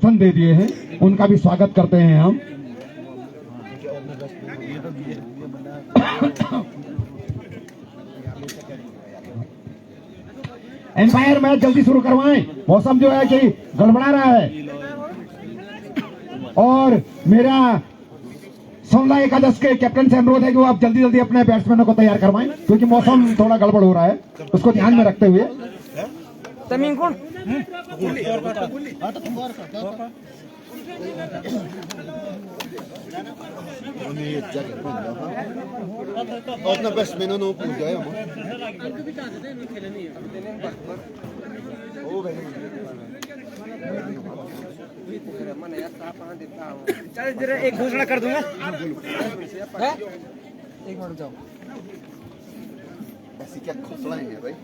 समर्थन दे दिए हैं, उनका भी स्वागत करते हैं हम। एम्पायर मैच जल्दी शुरू करवाएं, मौसम जो है कि गड़बड़ा रहा है। और मेरा सोमला एकादश के कैप्टन से अनुरोध है कि वो आप जल्दी जल्दी अपने बैट्समैनों को तैयार करवाएं, क्योंकि मौसम थोड़ा गड़बड़ हो रहा है, उसको ध्यान में रखते हुए। अपना बैट्समैन नो पूछ गए हम चल जरा एक घोषणा कर दूंगा। एक मिनट जाओ। ऐसी क्या घोषणा है भाई?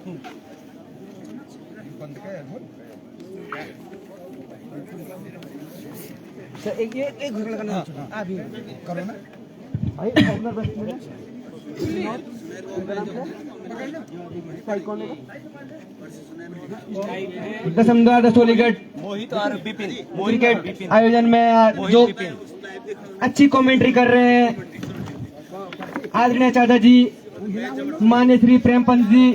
एक घोषणा करना आप ही करो ना भाई। ओपनर बैट्समैन दशमद्वार टोलीगढ़ मोहित और विपिन क्रिकेट आयोजन में जो अच्छी कमेंट्री कर रहे हैं आदरणीय चाचा जी, मान्य श्री प्रेमपंत जी,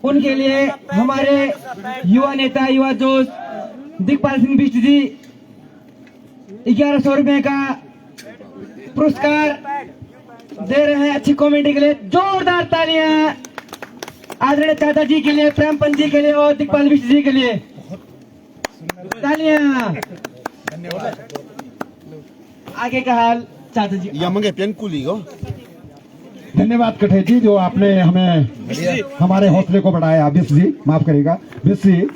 उनके लिए हमारे युवा नेता, युवा जोश दिग्पाल सिंह बिष्ट जी 1100 रुपए का पुरस्कार दे रहे हैं अच्छी कमेंट्री के लिए। जोरदार तालियां आदरणीय चाचा जी के लिए, प्रेमपंत जी के लिए और दिग्पाल बिष्ट जी के लिए। तालियां। आगे का हाल चाचा जी। यमंगे पेन कुली हो। धन्यवाद कठे जी, जो आपने हमें हमारे हौसले को बढ़ाया। विश जी माफ करिएगा, विश जी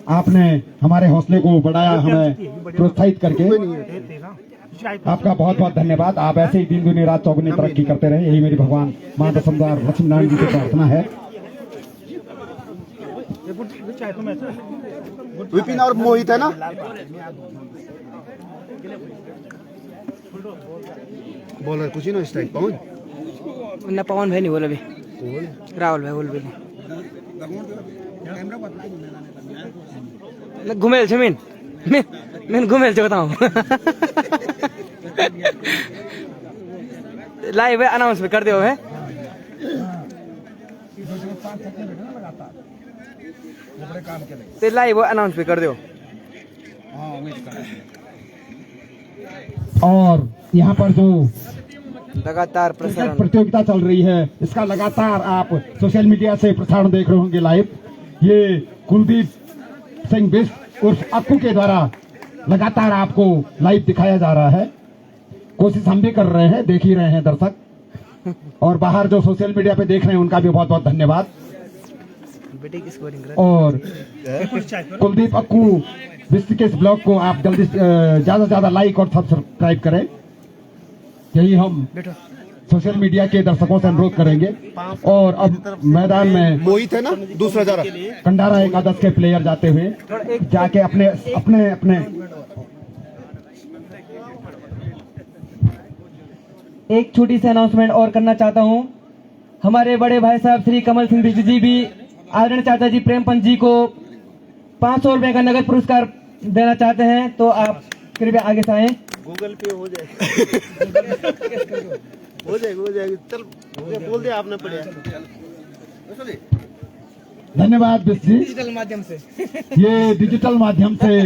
आपने हमारे हौसले को बढ़ाया, हमें प्रोत्साहित करके आपका बहुत बहुत धन्यवाद। आप ऐसे ही दिन दुनी रात चौगुनी तरक्की करते रहे, यही मेरी भगवान मां दशमद्वार लक्ष्मी नारायण जी की प्रार्थना है। विपिन और मोहित है ना? बॉलर कुछ ही ना स्ट्राइक पवन ना, पवन भाई नहीं बोला भी, राहुल भाई बोल भी घुमेल जमीन मैं घुमेल जो बताऊं। लाइव अनाउंस भी कर दियो है। ते लाइव अनाउंस भी कर दियो। और यहाँ पर जो लगातार प्रसारण प्रतियोगिता चल रही है, इसका लगातार आप सोशल मीडिया से प्रसारण देख रहे होंगे लाइव। ये कुलदीप सिंह बिष्ट उर्फ अक्कू के द्वारा लगातार आपको लाइव दिखाया जा रहा है। कोशिश हम भी कर रहे हैं, देख ही रहे हैं दर्शक, और बाहर जो सोशल मीडिया पे देख रहे हैं उनका भी बहुत बहुत धन्यवाद। और कुलदीप अक्कू बिष्ट के इस ब्लॉग को आप जल्दी ज्यादा से ज्यादा लाइक और सब्सक्राइब करें, यही हम सोशल मीडिया के दर्शकों से अनुरोध करेंगे। और अब मैदान में मोहित है ना? दूसरा जा रहा कंडारा एकादश के प्लेयर जाते हुए जाके अपने अपने अपने एक छोटी सी अनाउंसमेंट और करना चाहता हूं। हमारे बड़े भाई साहब श्री कमल सिंह बिष्ट जी भी आदरणीय चाचा जी प्रेमपंत जी को 500 रुपए का नगद पुरस्कार देना चाहते हैं, तो आप कृपया आगे से आए। गूगल पे हो जाएगा। हो जाएगा चल बोल दे आपने पढ़िया। धन्यवाद बिष्ट जी, डिजिटल माध्यम से ये डिजिटल माध्यम से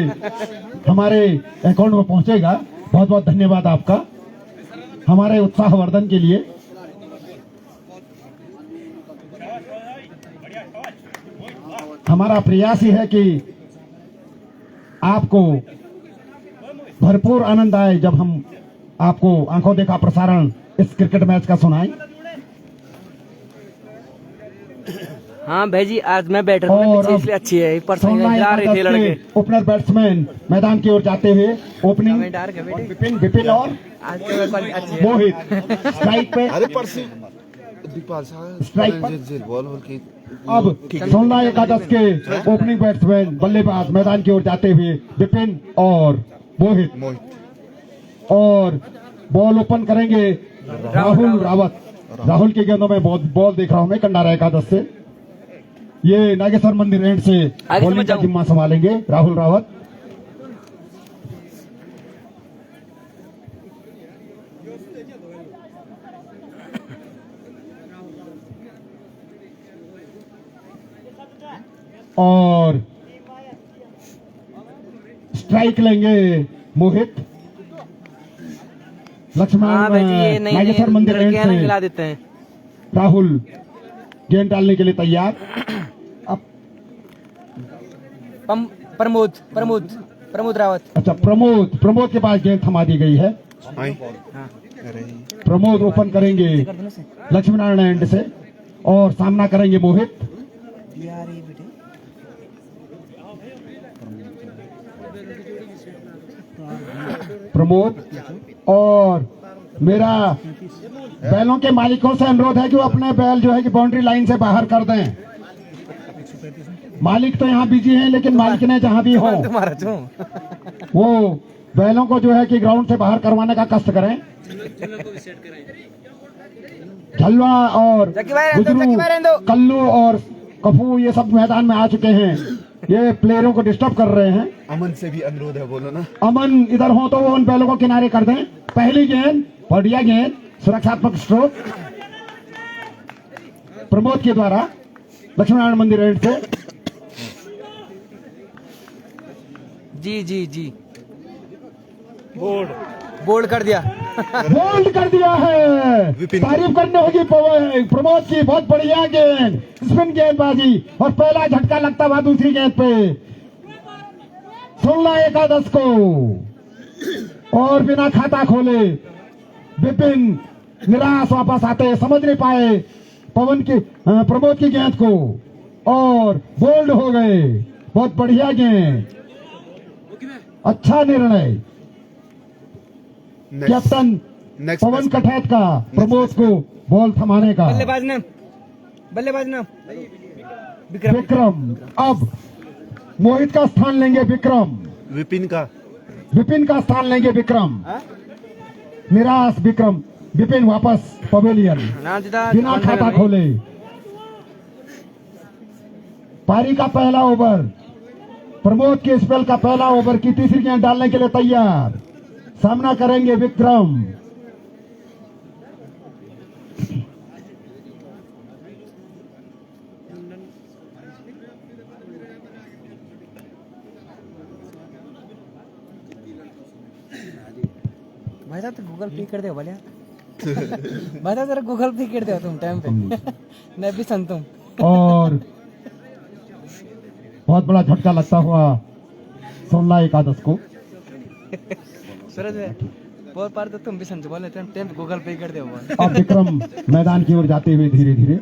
हमारे अकाउंट में पहुंचेगा। बहुत बहुत धन्यवाद आपका हमारे उत्साहवर्धन के लिए। हमारा प्रयास ही है कि आपको भरपूर आनंद आए जब हम आपको आंखों देखा प्रसारण इस क्रिकेट मैच का सुनाएं। हाँ भाई जी, आज मैं बैटर और इसलिए अच्छी है। ओपनर बैट्समैन मैदान की ओर जाते हुए ओपनिंग विपिन और आज अच्छी मोहित स्ट्राइक पे। अरे परसी दीपाल साहब स्ट्राइक पर जेल बॉल होल की। अब सोमला एकादश के ओपनिंग बैट्समैन बल्लेबाज मैदान की ओर जाते हुए विपिन और मोहित, और बॉल ओपन करेंगे राहुल रावत। राहुल के गेंदों में बहुत बॉल देख रहा हूं मैं कंडारा एकादश से। ये नागेश्वर मंदिर एंड से बॉलिंग का जिम्मा संभालेंगे राहुल रावत। और स्ट्राइक लेंगे मोहित। लक्ष्मण नागेश्वर मंदिर एंड से खिला देते हैं। राहुल गेंद डालने के लिए तैयार। अब प्रमोद रावत। अच्छा, प्रमोद के पास गेंद थमा दी गई है। प्रमोद ओपन करेंगे लक्ष्मी नारायण एंड से और सामना करेंगे मोहित। प्रमोद, और मेरा बैलों के मालिकों से अनुरोध है कि वो अपने बैल जो है कि बाउंड्री लाइन से बाहर कर दें। मालिक तो यहाँ बिजी हैं, लेकिन मालिक ने जहाँ भी हो वो बैलों को जो है कि ग्राउंड से बाहर करवाने का कष्ट करें। झलवा और गुजरू, कल्लू और कफू ये सब मैदान में आ चुके हैं। ये प्लेयरों को डिस्टर्ब कर रहे हैं। अमन से भी अनुरोध है, बोलो ना। अमन इधर हो तो वो उन बैलों को किनारे कर दें। पहली गेंद, बढ़िया गेंद, सुरक्षात्मक स्ट्रोक प्रमोद के द्वारा लक्ष्मी नारायण मंदिर एंड से। जी बोल्ड कर दिया। बोल्ड कर दिया है। तारीफ करने होगी प्रमोद की, बहुत बढ़िया गेंद, स्पिन गेंदबाजी और पहला झटका लगता हुआ दूसरी गेंद पे 16 एकादश को। और बिना खाता खोले विपिन निराश वापस आते, समझ नहीं पाए प्रमोद की गेंद को और बोल्ड हो गए। बहुत बढ़िया गेंद, अच्छा निर्णय कैप्टन पवन कठैत का प्रमोद को बॉल थमाने का। बल्लेबाज नाम विक्रम। अब मोहित का स्थान लेंगे विक्रम। विपिन का स्थान लेंगे विक्रम। निराश विपिन वापस पवेलियन बिना खाता खोले। पारी का पहला ओवर, प्रमोद के स्पेल का पहला ओवर की तीसरी गेंद डालने के लिए तैयार। सामना करेंगे विक्रम। भाई साहब तो गूगल पे कर दे भले। भाई साहब जरा गूगल पे कर दो तुम टाइम पे। मैं भी संतुम। और बहुत बड़ा झटका लगता हुआ 16 एकादश को। सूरज बहुत बार तो तुम भी संतुम बोले टाइम गूगल पे कर दो। अब विक्रम मैदान की ओर जाते हुए धीरे धीरे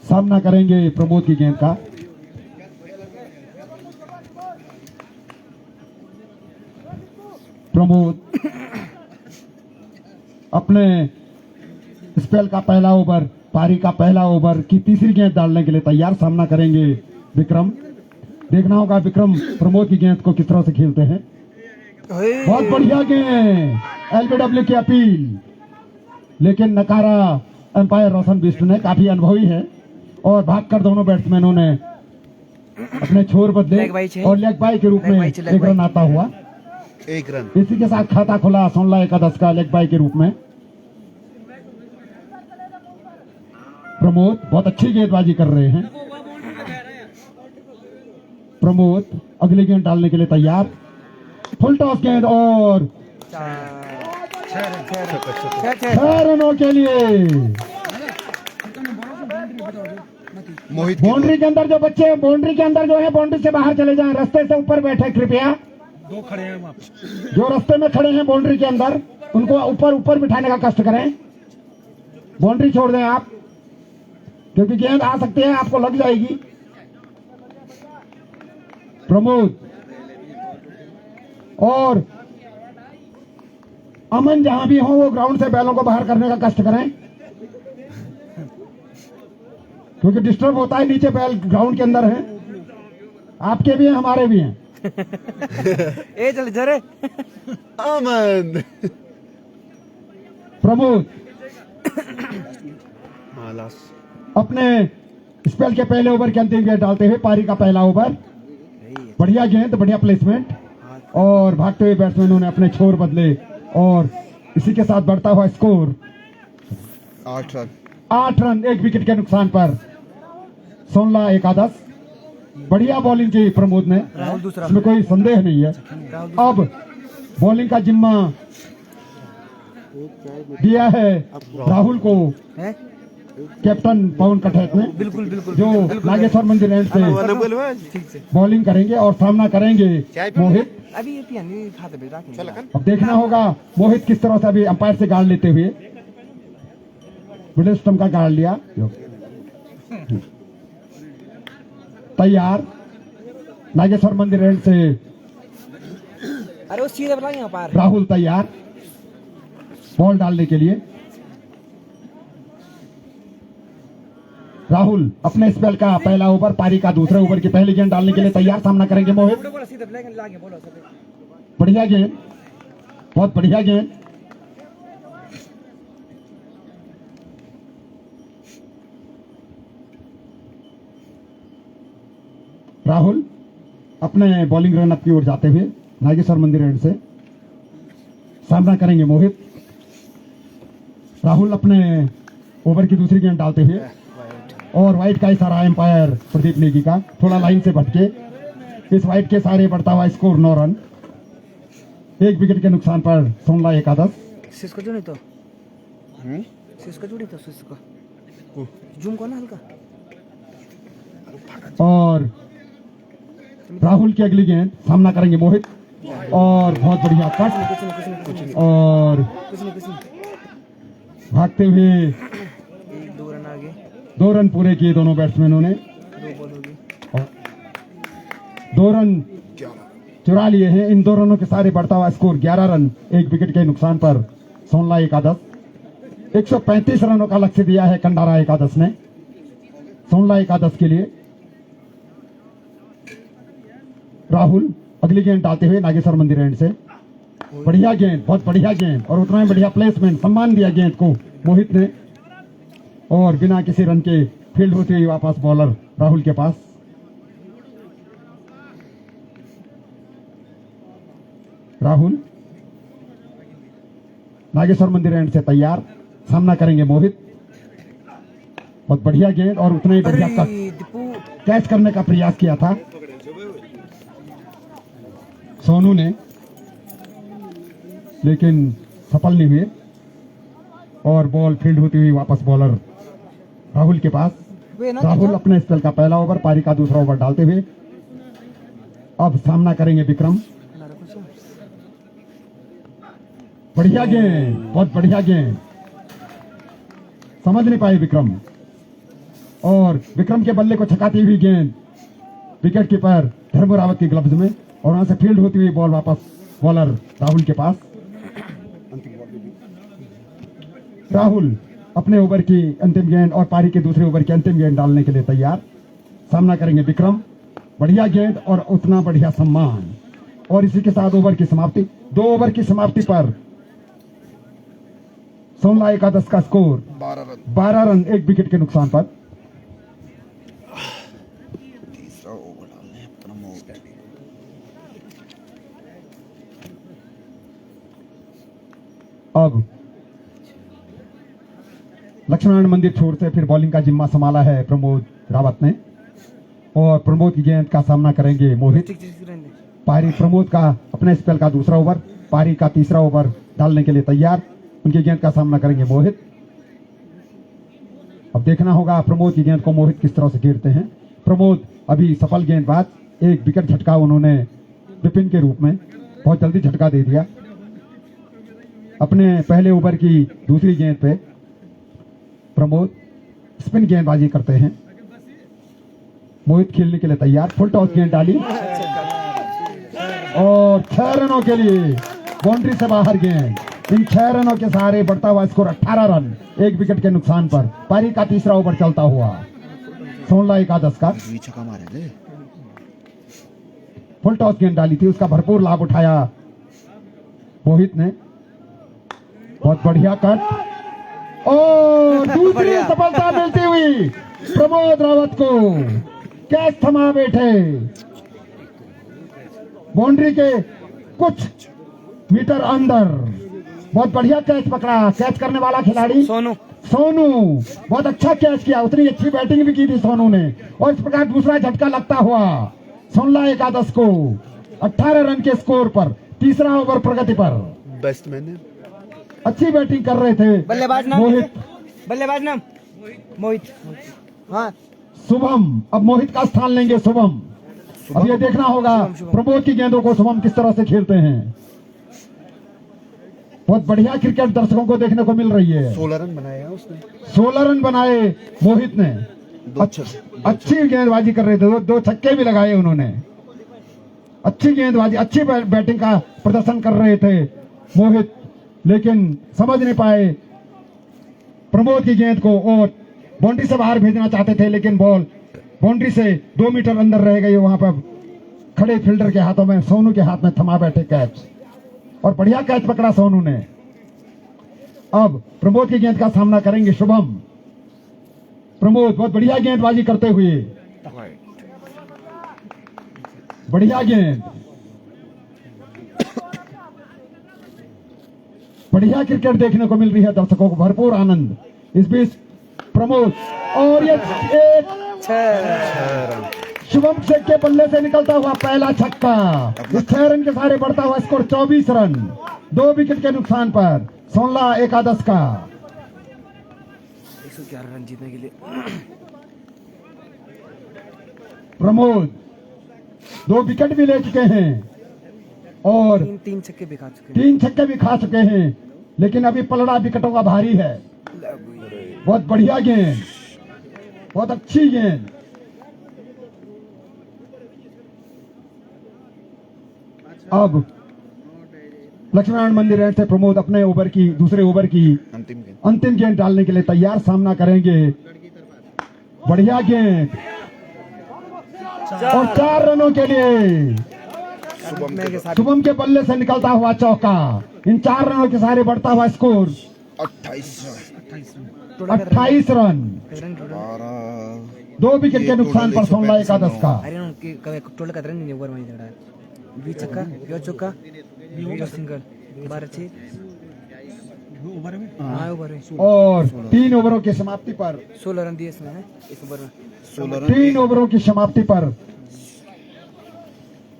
सामना करेंगे प्रमोद की गेंद का। प्रमोद अपने स्पेल का पहला ओवर, पारी का पहला ओवर की तीसरी गेंद डालने के लिए तैयार। सामना करेंगे विक्रम। देखना होगा विक्रम प्रमोद की गेंद को किस तरह से खेलते हैं। बहुत बढ़िया गेंद, एलबीडब्ल्यू की अपील, लेकिन नकारा अंपायर रोशन बिष्ट ने। काफी अनुभवी है और भागकर दोनों बैट्समैनों ने अपने छोर बदले और लेग बाई के रूप में एक रन आता हुआ। एक रन। इसी के साथ खाता खुला 16 एकादश का लेग बाई के रूप में। प्रमोद बहुत अच्छी गेंदबाजी कर रहे हैं। प्रमोद अगली गेंद डालने के लिए तैयार। फुल टॉस गेंद और 6 रनों के लिए। मोहित बाउंड्री के अंदर जो बच्चे बाउंड्री के अंदर जो है बाउंड्री से बाहर चले जाएं, रास्ते से ऊपर बैठे कृपया। दो खड़े हैं वहाँ, जो रास्ते में खड़े हैं बाउंड्री के अंदर उनको ऊपर बिठाने का कष्ट करें। बाउंड्री छोड़ दें आप, क्योंकि गेंद आ सकती है, आपको लग जाएगी। प्रमोद और अमन जहां भी हो वो ग्राउंड से बैलों को बाहर करने का कष्ट करें, क्योंकि डिस्टर्ब होता है। नीचे बैल ग्राउंड के अंदर हैं, आपके भी हैं हमारे भी हैं। ए चल जरे अमन। प्रमोद लास्ट अपने स्पेल के पहले ओवर के अंतिम गेंद डालते हुए पारी का पहला ओवर। बढ़िया गेंद, बढ़िया प्लेसमेंट और भागते हुए बैट्समैनों ने अपने छोर बदले और इसी के साथ बढ़ता हुआ स्कोर 8 रन 8 रन, 1 विकेट के नुकसान पर सोनला एकादश। बढ़िया बॉलिंग की प्रमोद ने, इसमें कोई संदेह नहीं है। अब बॉलिंग का जिम्मा दिया है राहुल को कैप्टन पवन कठेत ने, बिल्कुल बिल्कुल जो नागेश्वर मंदिर एंड से बॉलिंग करेंगे और सामना करेंगे मोहित। अभी ये पियानी खाते पे रखेंगे। अब देखना होगा मोहित किस तरह से अभी अंपायर से गार्ड लेते हुए, मिडिल स्टंप का गार्ड लिया, तैयार नागेश्वर मंदिर एंड से अरे वो सीधे बता यहाँ पार। राहुल तैयार बॉल डालने के लिए। राहुल अपने स्पेल का पहला ओवर, पारी का दूसरे ओवर की पहली गेंद डालने के लिए तैयार, सामना करेंगे मोहित। बढ़िया गेंद, बहुत बढ़िया गेंद। राहुल अपने बॉलिंग रनअप की ओर जाते हुए नागेश्वर मंदिर एंड से सामना करेंगे मोहित। राहुल अपने ओवर की दूसरी गेंद डालते हुए और वाइट का इशारा एम्पायर प्रदीप नेगी का, थोड़ा लाइन से भटके, इस वाइट के सारे बढ़ता हुआ स्कोर 9 रन, 1 विकेट के नुकसान पर सोनला एकादश। सिस्को जो नहीं तो सिस्को जुड़ी तो सिस्को जूम को ना हल्का। और राहुल की अगली गेंद, सामना करेंगे मोहित और बहुत बढ़िया कट और भागते हुए 2 रन आगे, 2 रन पूरे किए दोनों बैट्समैनों ने। 2 बॉल होगी, 2 रन चुरा लिए हैं। इन 2 रनों के सारे बढ़ता हुआ स्कोर 11 रन, 1 विकेट के नुकसान पर सोनला एकादश। 135 रनों का लक्ष्य दिया है कंडारा एकादश ने सोनला एकादश के लिए। राहुल अगली गेंद डालते हुए नागेश्वर मंदिर एंड से, बढ़िया गेंद, बहुत बढ़िया गेंद और उतना ही बढ़िया प्लेसमेंट, सम्मान दिया गेंद को मोहित ने और बिना किसी रन के फील्ड होती हुई वापस बॉलर राहुल के पास। राहुल नागेश्वर मंदिर एंड से तैयार, सामना करेंगे मोहित। बहुत बढ़िया गेंद और उतना ही बढ़िया कट, कैच करने का प्रयास किया था सोनू ने, लेकिन सफल नहीं हुए और बॉल फील्ड होती हुई वापस बॉलर राहुल के पास। राहुल अपने स्पेल का पहला ओवर, पारी का दूसरा ओवर डालते हुए अब सामना करेंगे विक्रम। बढ़िया गेंद, बहुत बढ़िया गेंद, समझ नहीं पाए विक्रम और विक्रम के बल्ले को छकाती हुई गेंद विकेट कीपर धर्म रावत की ग्लव्स में और वहां से फील्ड होती हुई बॉल वापस बॉलर राहुल के पास। राहुल अपने ओवर की अंतिम गेंद और पारी के दूसरे ओवर की अंतिम गेंद डालने के लिए तैयार, सामना करेंगे विक्रम। बढ़िया गेंद और उतना बढ़िया सम्मान और इसी के साथ ओवर की समाप्ति। 2 ओवर की समाप्ति पर सोनला एकादश का स्कोर 12 रन, 1 विकेट के नुकसान पर। अब लक्ष्मण मंदिर छोर से फिर बॉलिंग का जिम्मा संभाला है प्रमोद रावत ने और प्रमोद की गेंद का सामना करेंगे मोहित। पारी प्रमोद का अपने स्पेल का दूसरा ओवर, पारी का तीसरा ओवर डालने के लिए तैयार, उनकी गेंद का सामना करेंगे मोहित। अब देखना होगा प्रमोद की गेंद को मोहित किस तरह से घेरते हैं। प्रमोद अभी सफल गेंदबाज, 1 विकेट झटका उन्होंने विपिन के रूप में, बहुत जल्दी झटका दे दिया। अपने पहले ओवर की दूसरी गेंद पे प्रमोद स्पिन गेंदबाजी करते हैं। मोहित खेलने के लिए तैयार, फुल टॉस गेंद डाली और 6 रनों के लिए बाउंड्री से बाहर गेंद। इन 6 रनों के सहारे बढ़ता हुआ स्कोर 18 रन, 1 विकेट के नुकसान पर। पारी का तीसरा ओवर चलता हुआ सोनला एकादश का फुल टॉस गेंद डाली थी, उसका भरपूर लाभ उठाया मोहित ने। बहुत बढ़िया कट और दूसरी सफलता मिलती हुई प्रमोद रावत को, कैच थमा बैठे बाउंड्री के कुछ मीटर अंदर बहुत बढ़िया कैच पकड़ा। कैच करने वाला खिलाड़ी सोनू बहुत अच्छा कैच किया। उतनी अच्छी बैटिंग भी की थी सोनू ने। और इस प्रकार दूसरा झटका लगता हुआ सोनला एकादश को 18 रन के स्कोर पर तीसरा ओवर प्रगति पर। बेस्ट मैन अच्छी बैटिंग कर रहे थे बल्लेबाज नाम मोहित। हाँ शुभम अब मोहित का स्थान लेंगे। शुभम अब ये देखना होगा प्रमोद की गेंदों को शुभम किस तरह से खेलते हैं। बहुत बढ़िया क्रिकेट दर्शकों को देखने को मिल रही है। 16 रन बनाए उसने। 16 रन बनाए मोहित ने। अच्छी गेंदबाजी कर रहे थे। दो छक्के भी लगाए उन्होंने। अच्छी गेंदबाजी अच्छी बैटिंग का प्रदर्शन कर रहे थे मोहित, लेकिन समझ नहीं पाए प्रमोद की गेंद को और बाउंड्री से बाहर भेजना चाहते थे, लेकिन बॉल बाउंड्री से 2 मीटर अंदर रह गई। वहां पर खड़े फील्डर के हाथों में, सोनू के हाथ में थमा बैठे कैच और बढ़िया कैच पकड़ा सोनू ने। अब प्रमोद की गेंद का सामना करेंगे शुभम। प्रमोद बहुत बढ़िया गेंदबाजी करते हुए, बढ़िया गेंद, बढ़िया क्रिकेट देखने को मिल रही है दर्शकों को, भरपूर आनंद। इस बीच प्रमोद और ये एक शुभम शेख के बल्ले से निकलता हुआ पहला छक्का। इस 6 रन के सारे बढ़ता हुआ स्कोर 24 रन, 2 विकेट के नुकसान पर सोनला एकादश का। 111 रन जीतने के लिए प्रमोद 2 विकेट भी ले चुके हैं और 3 छक्के भी खा चुके 3 छक्के भी खा चुके हैं, लेकिन अभी पलड़ा विकेटों का भारी है। बहुत बढ़िया गेंद, बहुत अच्छी गेंद। अब लक्ष्मीनारायण मंदिर एंड से प्रमोद अपने ओवर की, दूसरे ओवर की अंतिम गेंद डालने के लिए तैयार। सामना करेंगे, बढ़िया गेंद और 4 रनों के लिए शुभम के बल्ले से निकलता हुआ चौका। इन 4 रनों के सारे बढ़ता हुआ स्कोर 28 रन, 2 विकेट के नुकसान पर सोनला एकादश का। अरे उनके टोटल का रन नहीं ओवर में दे रहा है। 20 छक्का, 2 चौका, 2 सिंगल, 12 6 ओवर में और 3 ओवरों की समाप्ति पर 16 रन दिए इसमें है इस ओवर में। 3 ओवरों की समाप्ति पर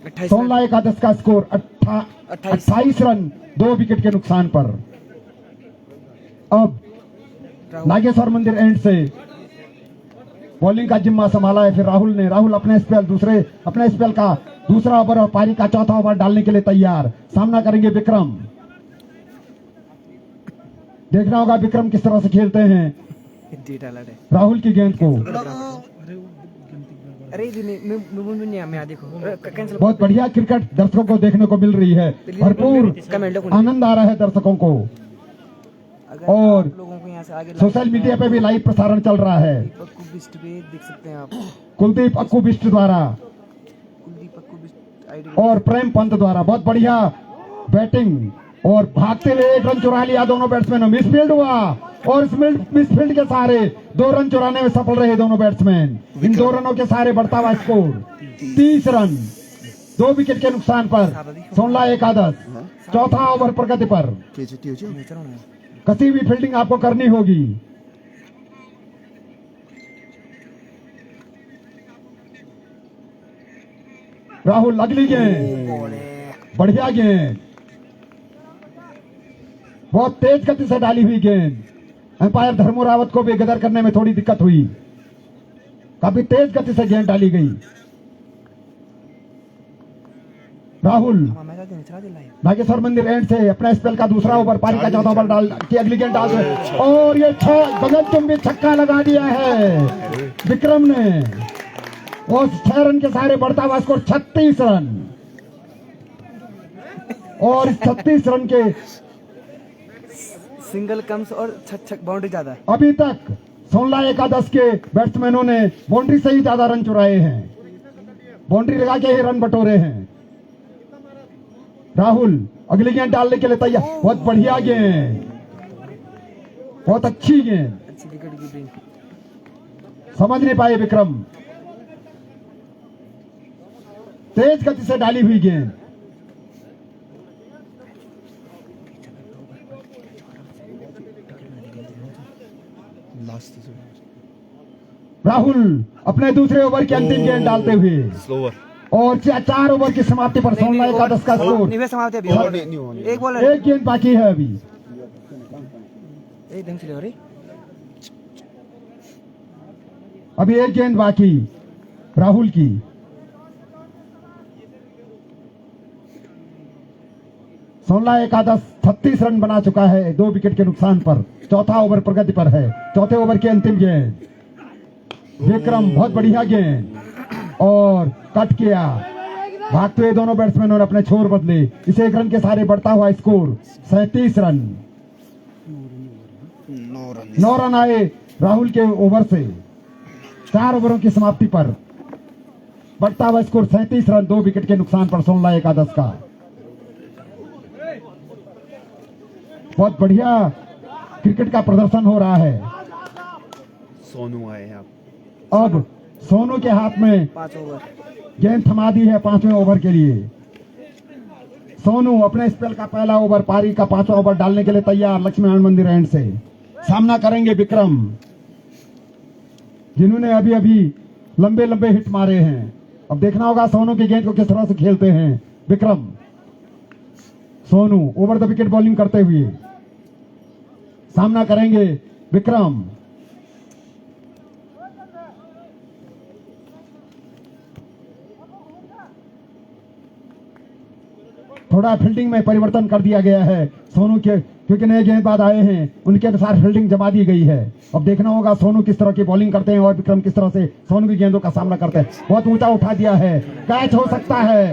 28 सोनला एकादश का स्कोर 28 रन, 2 विकेट के नुकसान पर। अब नागेश्वर मंदिर एंड से बॉलिंग का जिम्मा संभाला है फिर राहुल अपने स्पेल का दूसरा ओवर और पारी का चौथा ओवर डालने के लिए तैयार। सामना करेंगे विक्रम। देखना होगा विक्रम किस तरह से खेलते हैं राहुल की गेंद को। अरे देखो बहुत बढ़िया क्रिकेट दर्शकों को देखने को मिल रही है, भरपूर आनंद आ रहा है दर्शकों को। और लोगों को यहाँ से आगे सोशल मीडिया पे भी लाइव प्रसारण चल रहा है। देख सकते हैं आप, कुलदीप अक्कू बिष्ट द्वारा और प्रेम पंत द्वारा। बहुत बढ़िया बैटिंग और भागते हुए 1 रन चुरा लिया दोनों बैट्समैनों। मिसफील्ड हुआ और इस मिसफील्ड के सहारे 2 रन चुराने में सफल रहे दोनों बैट्समैन। इन 2 रनों के सहारे बढ़ता हुआ स्कोर 30 रन, 2 विकेट के नुकसान पर सोनला एकादश चौथा ओवर प्रगति पर। कसी भी फील्डिंग आपको करनी होगी। राहुल अगली गेंद, बढ़िया गेंद, बहुत तेज गति से डाली हुई गेंद। अंपायर धर्मो रावत को भी गदर करने में थोड़ी दिक्कत हुई, काफी तेज गति से गेंद डाली गई। राहुल नागेश्वर मंदिर एंड से अपना स्पेल का दूसरा ओवर, पारी का चौथा ओवर डाल की अगली गेंद डाल दे और ये गगनचुंबी छक्का लगा दिया है विक्रम ने। और 6 रन के सहारे बढ़ता हुआ स्कोर 36 रन और 36 रन के सिंगल कम्स और बाउंड्री ज्यादा। अभी तक सोनला एकादश के बैट्समैनों ने बाउंड्री से ही ज्यादा रन चुराए हैं, बाउंड्री लगा के ही रन बटोरे हैं। राहुल अगली गेंद डालने के लिए तैयार। बहुत बढ़िया गेंद, बहुत अच्छी गेंद, अच्छी विकेट कीपिंग। समझ नहीं पाए विक्रम। तेज गति से डाली हुई गेंद, राहुल अपने दूसरे ओवर की अंतिम गेंद डालते हुए Slower. और 4 ओवर की समाप्ति पर 16-11 का स्कोर। निवे समाप्ति अभी Over नहीं होने। एक बॉलर एक गेंद बाकी है अभी। एक ढंग से ले रही अभी एक गेंद बाकी राहुल की। सोलह एकादश 36 रन बना चुका है 2 विकेट के नुकसान पर। चौथा ओवर प्रगति पर है। चौथे ओवर की अंतिम गेंद विक्रम बहुत बढ़िया गेंद और कट किया। भागते हुए दोनों बैट्समैनों ने अपने छोर बदले। इसे 1 रन के सहारे बढ़ता हुआ स्कोर 37 रन। 9 रन आए राहुल के ओवर से। 4 ओवरों की समाप्ति पर बढ़ता हुआ स्कोर 37 रन 2 विकेट के नुकसान पर 16-11 का। बहुत बढ़िया क्रिकेट का प्रदर्शन हो रहा है। सोनू आए हैं आप। अब सोनू के हाथ में 5 ओवर गेंद थमा दी है 5वें ओवर के लिए। सोनू अपने स्पेल का पहला ओवर पारी का 5वां ओवर डालने के लिए तैयार। लक्ष्मी नारायण मंदिर एंड से सामना करेंगे विक्रम, जिन्होंने अभी अभी लंबे लंबे हिट मारे हैं। अब देखना होगा सोनू की गेंद को किस तरह से खेलते हैं Vikram. Sonu over the wicket bowling करते हुए सामना करेंगे विक्रम। थोड़ा फील्डिंग में परिवर्तन कर दिया गया है सोनू के, क्योंकि नए गेंदबाज आए हैं, उनके अनुसार फील्डिंग जमा दी गई है। अब देखना होगा सोनू किस तरह की बॉलिंग करते हैं और विक्रम किस तरह से सोनू की गेंदों का सामना करते हैं। बहुत ऊंचा उठा दिया है, कैच हो सकता है।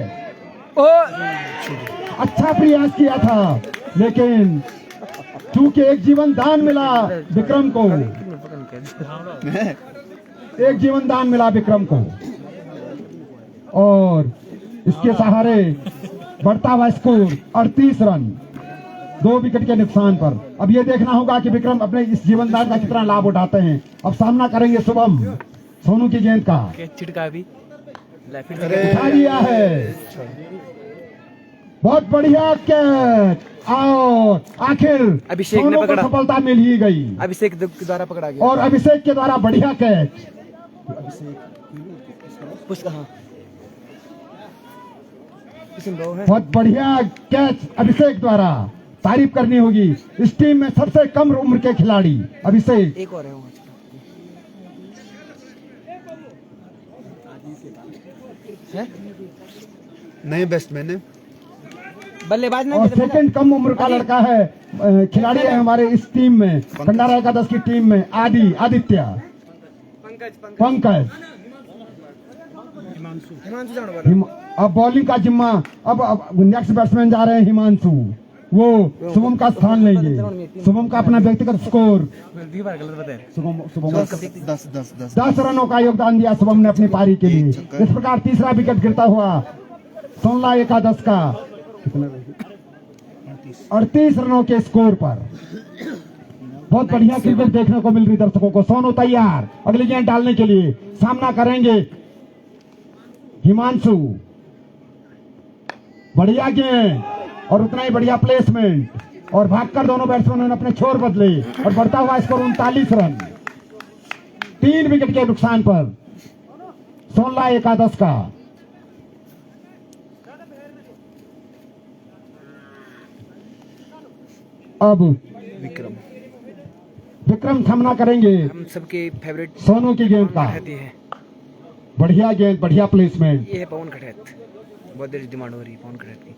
अच्छा प्रयास किया था, लेकिन चूंकि एक जीवन दान मिला विक्रम को, एक जीवन दान मिला विक्रम को और इसके सहारे बढ़ता हुआ स्कोर 38 रन 2 विकेट के नुकसान पर। अब ये देखना होगा कि विक्रम अपने इस जीवन दान का कितना लाभ उठाते हैं। अब सामना करेंगे शुभम सोनू की गेंद का। चिटका भी उठा लिया है, बहुत बढ़िया कैच और आखिर अभिषेक ने सोनू को पकड़ा। सफलता मिल ही गई अभिषेक द्वारा पकड़ा गया और अभिषेक के द्वारा बढ़िया कैच। पुष्प कहाँ है? बहुत बढ़िया कैच अभिषेक द्वारा, तारीफ करनी होगी। इस टीम में सबसे कम उम्र के खिलाड़ी अभिषेक। एक और है वहाँ। है? नए बैट्समैन है। बल्लेबाज और सेकंड कम उम्र का लड़का है, खिलाड़ी है हमारे इस टीम में, भंडारा एकादश की टीम में आदित्य पंकज। हिमांशु जानो वाला। अब बॉलिंग का जिम्मा अब नेक्स्ट बैट्समैन जा रहे हैं हिमांशु, वो शुभम का स्थान लेंगे। शुभम का अपना व्यक्तिगत स्कोर शुभम 10 रनों का योगदान दिया शुभम ने अपनी पारी के लिए। इस प्रकार तीसरा विकेट गिरता हुआ 16-11 का 38 रनों के स्कोर पर। बहुत बढ़िया क्रिकेट देखने को मिल रही दर्शकों को। सोनू तैयार अगली गेंद डालने के लिए। सामना करेंगे हिमांशु। बढ़िया गेंद और उतना ही बढ़िया प्लेसमेंट और भागकर दोनों बैट्समैनों ने अपने छोर बदले और बढ़ता हुआ स्कोर 39 रन 3 विकेट के नुकसान पर 16-11 का। अब विक्रम सामना करेंगे हम सबके फेवरेट सोनू की गेंद का। रहती है। बढ़िया गेंद, बढ़िया प्लेसमेंट। ये है पवन खटैत, बहुत देर डिमांड हो रही है पवन खटैत की।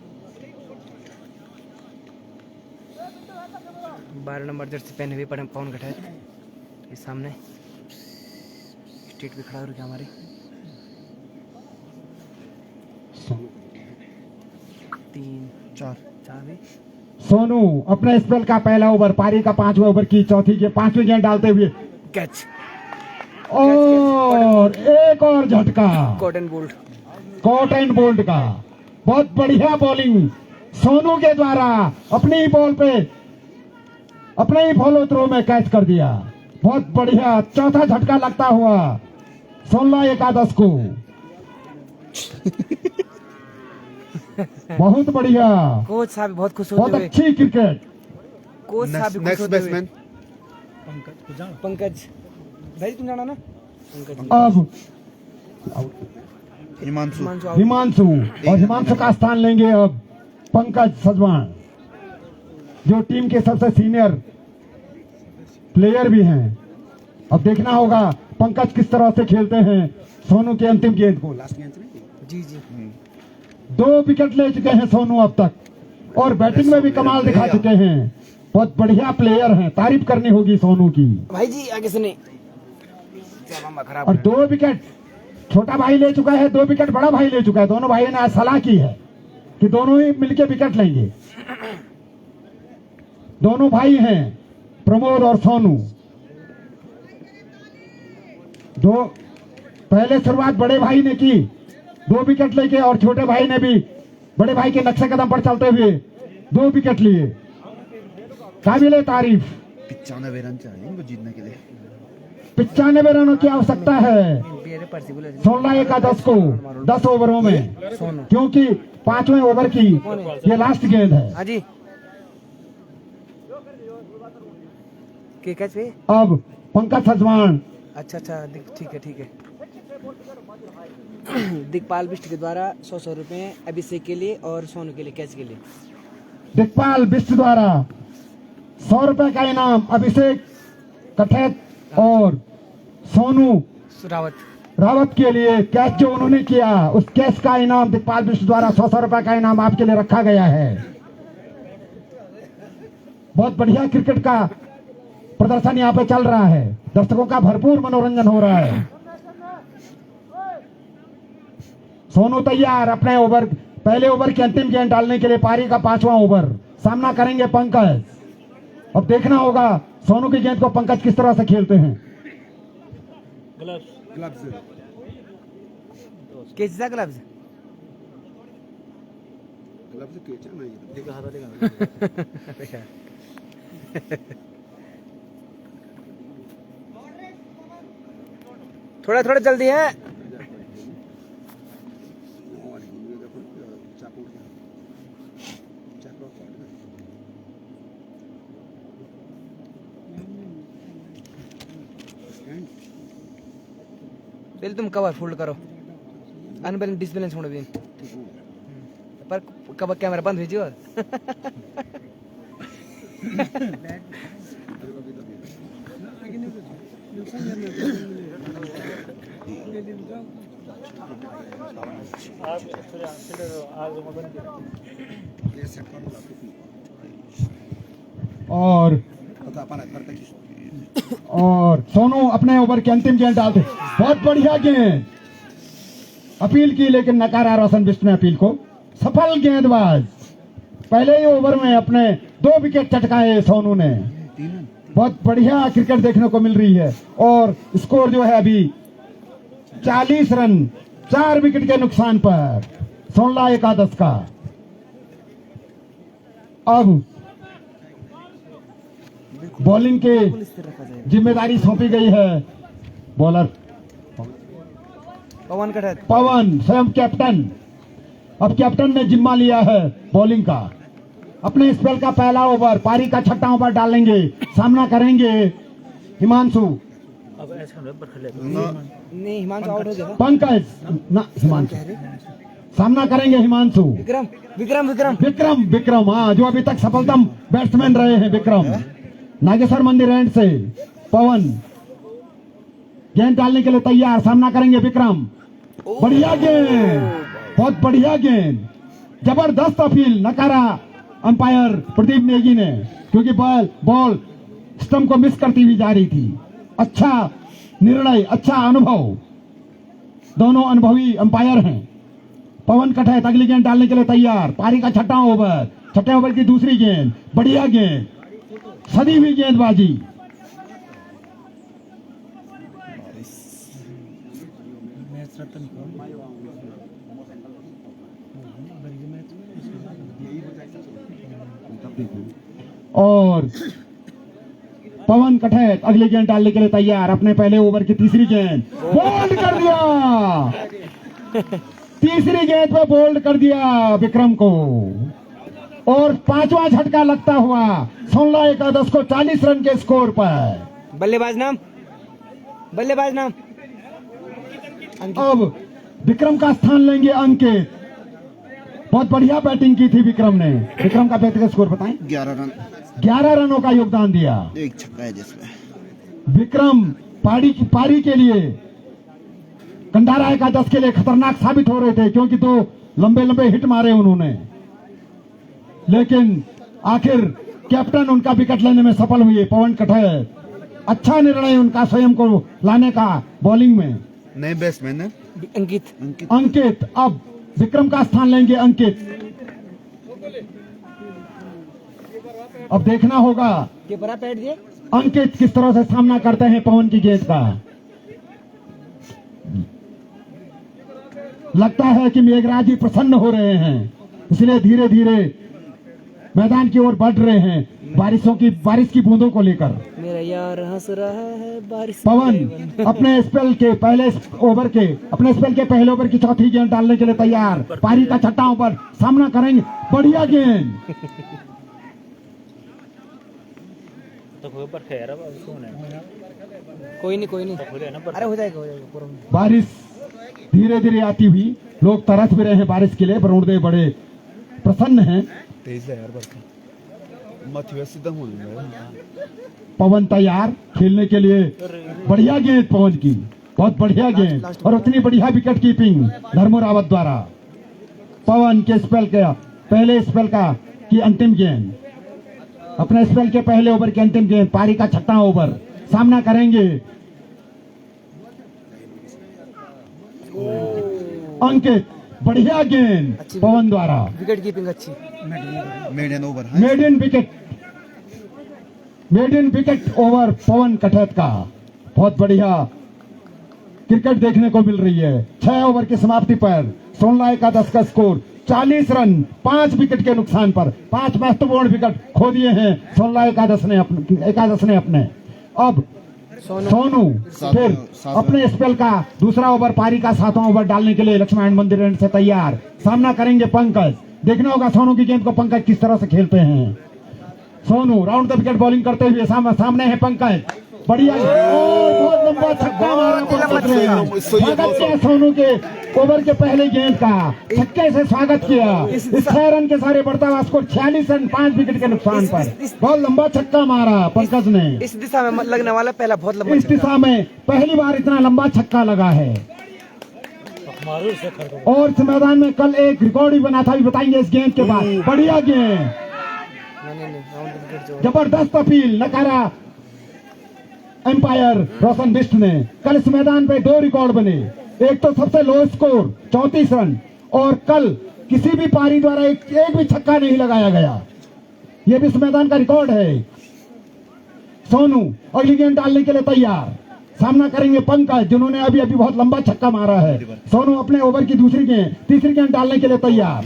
12 नंबर जर्सी पहने हुए पवन खटैत के सामने स्टेट पे खड़ा हो रहा हमारे। चार भी। सोनू अपने स्पेल का पहला ओवर, पारी का 5वां ओवर की पांचवी गेंद डालते हुए कैच और एक और झटका कॉट एंड बोल्ट का। बहुत बढ़िया बॉलिंग सोनू के द्वारा अपनी ही बॉल पे अपने ही फॉलो थ्रो में कैच कर दिया। बहुत बढ़िया चौथा झटका लगता हुआ 16-11 को। बहुत बढ़िया, कोच साहब बहुत खुश बहुत होते हुए। अच्छी क्रिकेट। कोच साहब भी खुश नेक्स्ट होते हुए। बैट्समैन पंकज भाई तुम जाना ना अब हिमांशु हिमांशु, और हिमांशु का स्थान लेंगे अब पंकज सजवान, जो टीम के सबसे सीनियर प्लेयर भी हैं। अब देखना होगा पंकज किस तरह से खेलते हैं सोनू के अंतिम गेंद को। लास्ट गेंद जी जी 2 विकेट ले चुके हैं सोनू अब तक, और बैटिंग में भी कमाल दिखा चुके हैं। बहुत बढ़िया प्लेयर हैं, तारीफ करनी होगी सोनू की। भाई जी आगे से नहीं खराब और 2 विकेट छोटा भाई ले चुका है, 2 विकेट बड़ा भाई ले चुका है। दोनों भाई ने आज सलाह की है कि दोनों ही मिलके विकेट लेंगे। दोनों भाई हैं प्रमोद और सोनू। पहले शुरुआत बड़े भाई ने की 2 विकेट लेके, और छोटे भाई ने भी बड़े भाई के नक्शे कदम पर चलते हुए 2 विकेट लिए। काबिल तारीफ। 95 रन चाहिए इनको जीतने के लिए। 95 रनों की आवश्यकता है 16-11 को 10 ओवरों में, क्योंकि 5वें ओवर की ये लास्ट गेंद है। हाँ जी कैच पे अब पंकज सजवान, अच्छा ठीक है दिखपाल बिष्ट के द्वारा 100 रुपए अभिषेक के लिए और सोनू के लिए कैच के लिए। दिखपाल बिष्ट द्वारा 100 रुपए का इनाम अभिषेक कठेत और सोनू रावत के लिए कैच जो उन्होंने किया, उस कैच का इनाम दिखपाल बिष्ट द्वारा 100 रुपए का इनाम आपके लिए रखा गया है। बहुत बढ़िया क्रिकेट का प्रदर्शन यहाँ पे चल रहा है, दर्शकों का भरपूर मनोरंजन हो रहा है। सोनू तैयार अपने ओवर, पहले ओवर की अंतिम गेंद डालने के लिए। पारी का 5वां ओवर, सामना करेंगे पंकज। अब देखना होगा सोनू की गेंद को पंकज किस तरह से खेलते हैं। कैसा ग्लव्स थोड़ा जल्दी है। पहले तुम कवर फोल्ड करो, अनबैलेंस डिसबैलेंस होने दिन पर कब कैमरा बंद भेजियो। और सोनू अपने ओवर की अंतिम गेंद डालते। बहुत बढ़िया गेंद, अपील की लेकिन नकारा रोशन बिष्ट ने अपील को। सफल गेंदबाज, पहले ही ओवर में अपने 2 विकेट चटकाए सोनू ने। बहुत बढ़िया क्रिकेट देखने को मिल रही है, और स्कोर जो है अभी 40 रन 4 विकेट के नुकसान पर 16-11 का। अब बॉलिंग के जिम्मेदारी सौंपी गई है बॉलर पवन स्वयं कैप्टन। अब कैप्टन ने जिम्मा लिया है बॉलिंग का। अपने स्पेल का पहला ओवर, पारी का 6वां ओवर डालेंगे। सामना करेंगे हिमांशु। नहीं हिमांशु आउट हो गया। पंकज ना, हिमांशु सामना करेंगे हिमांशु। विक्रम हाँ, जो अभी तक सफलतम बैट्समैन रहे हैं विक्रम। नागेश्वर मंदिर एंड से पवन गेंद डालने के लिए तैयार, सामना करेंगे विक्रम। बढ़िया गेंद, बहुत बढ़िया गेंद, जबरदस्त अपील नकारा अंपायर प्रदीप नेगी ने, क्योंकि बॉल स्टंप को मिस करती हुई जा रही थी। अच्छा निर्णय, अच्छा अनुभव, दोनों अनुभवी अंपायर हैं। पवन कठैत अगली गेंद डालने के लिए तैयार। पारी का 6वां ओवर, 6वें ओवर की दूसरी गेंद, बढ़िया गेंद, सदी हुई गेंदबाजी। और पवन कठैत अगली गेंद डालने के लिए तैयार। अपने पहले ओवर की तीसरी गेंद बोल्ड कर दिया। तीसरी गेंद पे बोल्ड कर दिया विक्रम को, और 5वां झटका लगता हुआ 16-11 को 40 रन के स्कोर पर। बल्लेबाज नाम बल्लेबाज नाम अब विक्रम का स्थान लेंगे अंकित। बहुत बढ़िया बैटिंग की थी विक्रम ने। विक्रम का व्यक्तिगत स्कोर बताएं। 11 रन 11 रनों का योगदान दिया। एक छक्का है जिसमें। विक्रम पारी के लिए कंडारा एकादश के लिए खतरनाक साबित हो रहे थे, क्योंकि 2 लंबे लंबे हिट मारे उन्होंने, लेकिन आखिर कैप्टन उनका विकेट लेने में सफल हुए। पवन कठेत, अच्छा निर्णय उनका स्वयं को लाने का बॉलिंग में। नए बैट्समैन है अंकित अब विक्रम का स्थान लेंगे अंकित। अब देखना होगा अंकित किस तरह से सामना करते हैं पवन की गेंद का। लगता है कि मेघराज जी प्रसन्न हो रहे हैं, इसलिए धीरे धीरे मैदान की ओर बढ़ रहे हैं बारिश की बूंदों को लेकर। मेरा यार हंस रहा है बारिश। पवन अपने स्पेल के पहले ओवर की चौथी गेंद डालने के लिए तैयार। पारी का छठा ओवर सामना करेंगे। बढ़िया गेंद। कोई नहीं अरे हो जाएगा बारिश धीरे धीरे आती हुई, लोग तरस भी रहे हैं बारिश के लिए। वरुणदेव बड़े प्रसन्न हैं। पवन तैयार खेलने के लिए। बढ़िया गेंद पवन की, बहुत बढ़िया गेंद, और उतनी बढ़िया विकेट कीपिंग धर्मो रावत द्वारा। पवन के स्पेल का पहले स्पेल का की अंतिम गेंद, अपने स्पेल के पहले ओवर की अंतिम गेंद, पारी का छठा ओवर सामना करेंगे अंकित। बढ़िया गेंद पवन द्वारा। विकेट कीपिंग अच्छी। Maiden over maiden wicket over Pawan Kathait का। बहुत बढ़िया क्रिकेट देखने को मिल रही है। 6 ओवर की समाप्ति पर 16 एकादश का स्कोर 40 रन 5 विकेट के नुकसान पर। 5 महत्वपूर्ण विकेट खो दिए हैं 16 एकादश ने अपने। अब सोनू फिर अपने स्पेल का दूसरा ओवर, पारी का 7वां ओवर डालने के लिए लक्ष्मण मंदिर एंड से तैयार। सामना करेंगे पंकज। देखना होगा सोनू की गेंद को पंकज किस तरह से खेलते हैं। Sonu round the wicket bowling करते हुए सामने है पंकज। बढ़िया और बहुत लंबा छक्का मारा पंकज ने। स्वागत किया सोनू के ओवर के पहले गेंद का, छक्के से स्वागत किया। इस 6 रन के सारे बढ़ता हुआ स्कोर 46 रन 5 विकेट के नुकसान पर। बहुत लंबा छक्का मारा पंकज ने। इस दिशा में लगने वाला पहला बहुत लंबा। इस दिशा में पहली बार इतना लंबा छक्का लगा है। और इस मैदान में कल एक रिकॉर्ड भी बना था, भी बताएंगे इस गेंद के बाद। बढ़िया गेंद, जबरदस्त अपील नकारा एम्पायर रोशन बिष्ट ने। कल इस मैदान पे 2 रिकॉर्ड बने। एक तो सबसे लो स्कोर 34 रन, और कल किसी भी पारी द्वारा एक भी छक्का नहीं लगाया गया। यह भी इस मैदान का रिकॉर्ड है। सोनू अगली गेंद डालने के लिए तैयार। सामना करेंगे पंकज, जिन्होंने अभी बहुत लंबा छक्का मारा है। सोनू अपने ओवर की तीसरी गेंद डालने के लिए तैयार।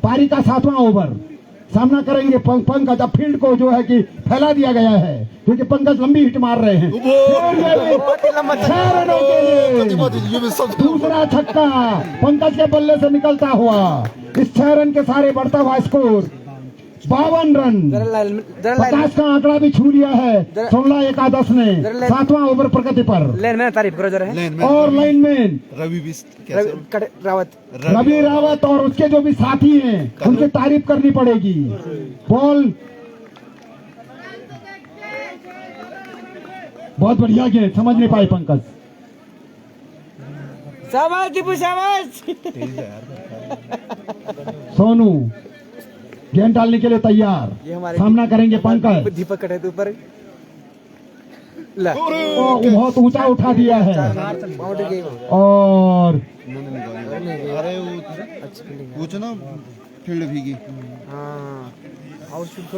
पारी का 7वां ओवर सामना करेंगे पंकज। अब फील्ड को जो है कि फैला दिया गया है, क्योंकि पंकज लंबी हिट मार रहे हैं। 6 रनों के लिए दूसरा छक्का पंकज के बल्ले से निकलता हुआ। इस 6 रन के सारे बढ़ता हुआ स्कोर 52 रन। 50 का आंकड़ा भी छू लिया है 16 एकादश ने 7वां ओवर प्रगति पर। लाइनमैन तारीफ करो जरा है। और लाइनमैन रवि रावत और उसके जो भी साथी हैं उनकी तारीफ करनी पड़ेगी। बॉल बहुत बढ़िया गेंद, समझ नहीं पाए पंकज। शाबाश दीपू शाबाश। सोनू गेंद डालने के लिए तैयार। सामना करेंगे पंकज। दीपक कटे ऊपर बहुत ऊंचा उठा दिया है। और अरे वो ना फील्ड भीगी।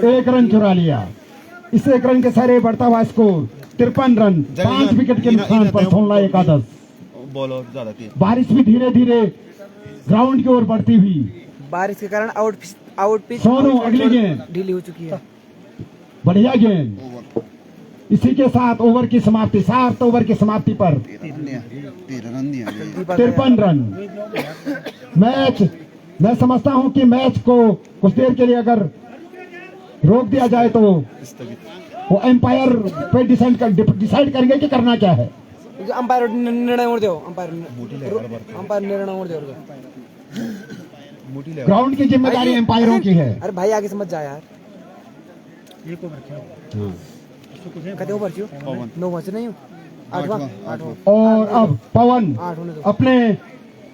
1 रन चुरा लिया। इस 1 रन के सारे बढ़ता हुआ स्कोर 53 रन 5 विकेट के नुकसान पर 16 एकादश। बॉल और ज्यादा थी। बारिश भी धीरे धीरे ग्राउंड की ओर बढ़ती हुई। बारिश के कारण आउट पिच सोनू अगली गेंद ढीली हो चुकी है। बढ़िया गेंद। इसी के साथ ओवर की समाप्ति 7 ओवर की समाप्ति पर 53 रन। मैच, मैं समझता हूं कि मैच को कुछ देर के लिए अगर रोक दिया जाए तो वो एम्पायर पे डिसाइड करेंगे कि करना क्या है। अंपायर निर्णय और दो अंपायर निर्णय और दो मोटी ले ग्राउंड की जिम्मेदारी एम्पायरों की है। अरे भाई आगे समझ जा यार कहते ओवर क्यों पवन 9 बचे नहीं हूँ आठवां और अब पवन 8 होने दो अपने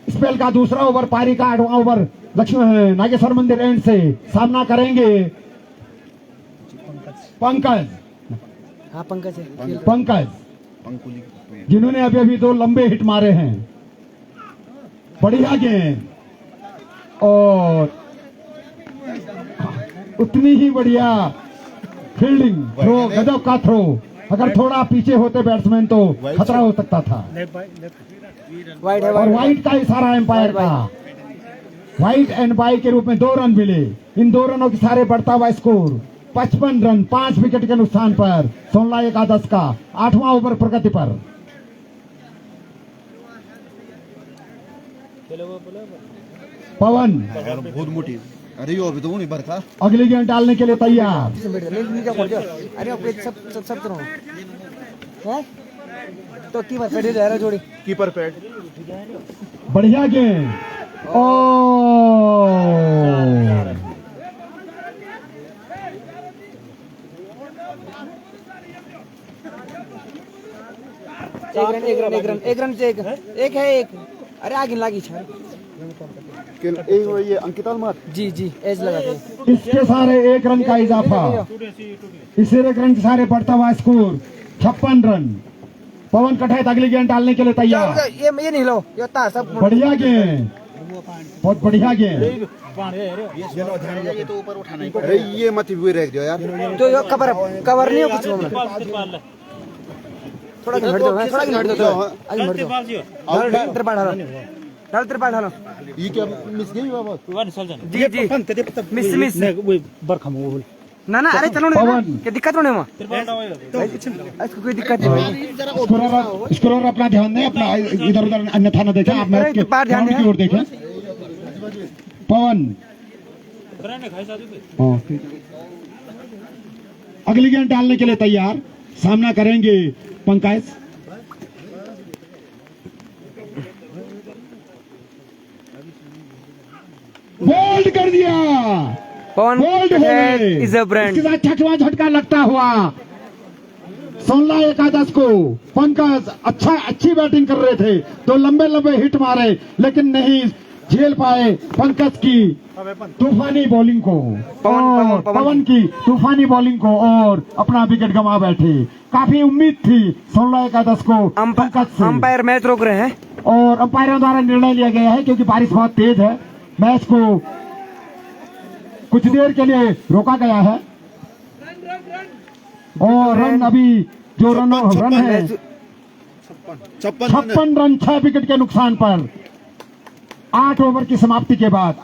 स्पेल का दूसरा ओवर, पारी का 8वां ओवर लक्ष्मी नागेश्वर मंदिर एंड से सामना करेंगे पंकज हाँ पंकज है पंकज पंकुली जिन्होंने अभी अभी 2 लंबे हिट मारे हैं। बढ़िया गेंद और उतनी ही बढ़िया फील्डिंग, थ्रो गजब का थ्रो। अगर थोड़ा पीछे होते बैट्समैन तो खतरा हो सकता था। वाइड है और वाइट का इशारा एम्पायर का, वाइट एंड बाई के रूप में 2 रन मिले। इन 2 रनों के सारे बढ़ता हुआ स्कोर 55 रन 5 विकेट के नुकसान पर 16 एकादश का 8वां ओवर प्रगति पर। पवन बहुत मोटी। अरे यो अभी तो नहीं भर था। अगली गेंद डालने के लिए तैयार। अरे सब तरह है तो कीपर पेड़ जा रहा जोड़ी कीपर पैड बढ़िया गेंद एक रन से एक है एक। अरे आगे लागी छा ये अंकिता मार जी एज लगाते इसके सारे 1 रन का इजाफा, इसे 1 रन के सारे बढ़ता हुआ स्कोर 56 रन। पवन कठैत अगली गेंद डालने के लिए तैयार। ये नहीं लो ये तार सब बढ़िया गेंद, बहुत बढ़िया गेंद। अरे ये मत भी रख दो यार। तो ये कवर नहीं हो कुछ होना। थोड़ा हट दो थोड़ा हट दो आगे हट दो त्रिपाठ हालो डाल त्रिपाठ हालो ये क्या मिस गई बाबा जी मिस ना अरे चलो क्या दिक्कत होने में इसको कोई दिक्कत नहीं। स्कोर अपना ध्यान दें, अपना इधर उधर अन्यथा न देखें, आप मैच के ग्राउंड की ओर देखें। पवन अगली गेंद डालने के लिए तैयार, सामना करेंगे पंकज। बोल्ड कर दिया, पवन बोल्ड इज अ ब्रांड। इसके साथ 6वां झटका लगता हुआ 16 एकादश को। पंकज अच्छी बैटिंग कर रहे थे, 2 लंबे हिट मारे लेकिन नहीं झेल पाए पंकज की तूफानी बॉलिंग को, पवन की तूफानी बॉलिंग को, और अपना विकेट गंवा बैठे। काफी उम्मीद थी 16 एकादश को पंकज से। अंपायर मैच रोक रहे हैं और अंपायरों द्वारा निर्णय लिया गया है क्योंकि बारिश बहुत तेज है, मैच को कुछ देर के लिए रोका गया है। और रन अभी जो रन है 56 रन 6 विकेट के नुकसान पर 8 ओवर की समाप्ति के बाद।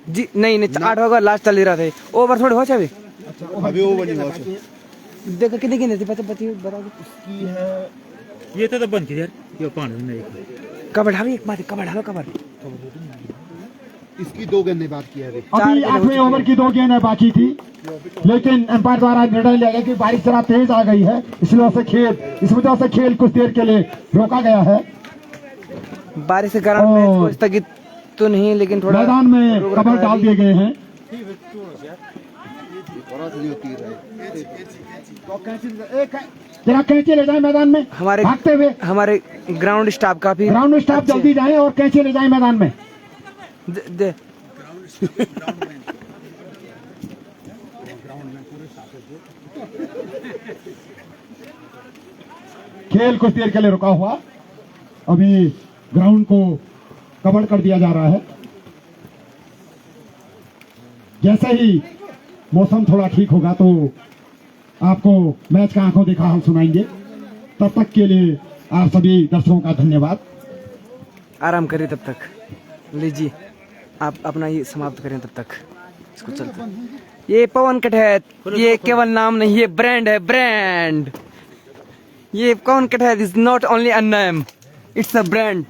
जी नहीं 8 ओवर लास्ट चल रहा थे, ओवर थोड़े हो जाए अभी ओवर नहीं हुआ। देखो कितनी गिने थी पता बता इसकी है ये तो बंद की यार ये पानी नहीं कवर ढालो एक बात कवर ढालो कवर। इसकी 2 गेंदें बात की है अभी 8वें ओवर की 2 गेंदें बाकी थी, लेकिन अंपायर द्वारा निर्णय लिया गया कि बारिश जरा तेज आ गई है, इस वजह से खेल कुछ देर के लिए रोका गया है। बारिश के कारण मैच को स्थगित तो नहीं, लेकिन थोड़ा मैदान में कवर डाल दिए गए हैं। जरा कैंची ले जाए मैदान में, भागते हुए हमारे ग्राउंड स्टाफ काफी ग्राउंड स्टाफ जल्दी जाए और कैंची ले जाए मैदान में। दे खेल कुछ देर के लिए रुका हुआ, अभी ग्राउंड को कवर कर दिया जा रहा है। जैसे ही मौसम थोड़ा ठीक होगा तो आपको मैच का आंखों देखा हम सुनाएंगे। तब तक के लिए आप सभी दर्शकों का धन्यवाद। आराम करिए तब तक, लीजिए आप अपना ये समाप्त करें तब तक इसको चलते। ये पवन कठैत ये केवल नाम नहीं, ये ब्रांड है, ब्रांड। ये Pawan Kathait is not only a name, it's a brand.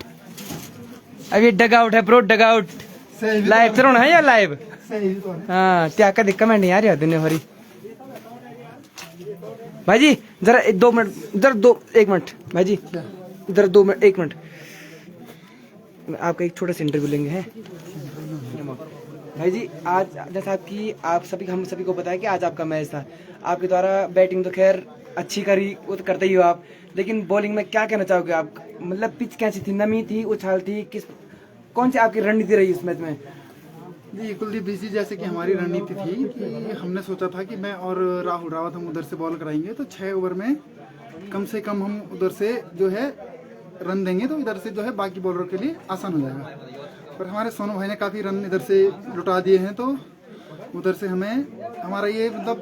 अब ये डग आउट है ब्रो, डग आउट लाइव चलो है या लाइव। हाँ क्या कभी कमेंट नहीं आ रही है दुनिया भरी। भाई जी जरा 2 मिनट इधर 1 मिनट भाई जी इधर 2 मिनट 1 मिनट आपका एक छोटा सा इंटरव्यू लेंगे हैं भाई जी। आज जैसा कि हम सभी को पता है कि आज आपका मैच था, आपके द्वारा बैटिंग तो खैर अच्छी करी, वो तो करते ही हो आप, लेकिन बॉलिंग में क्या कहना चाहोगे आप? मतलब पिच कैसी थी, नमी थी, उछाल थी, कौन सी आपकी रणनीति रही इस मैच में? जी कुलदीप जी जैसे कि हमारी रणनीति थी कि हमने सोचा था कि मैं और राहुल रावत हम उधर से बॉल कराएंगे तो 6 ओवर में कम से कम हम उधर से जो है रन देंगे तो इधर से जो है बाकी बॉलरों के लिए आसान हो जाएगा। पर हमारे सोनू भाई ने काफ़ी रन इधर से लुटा दिए हैं तो उधर से हमें हमारा ये मतलब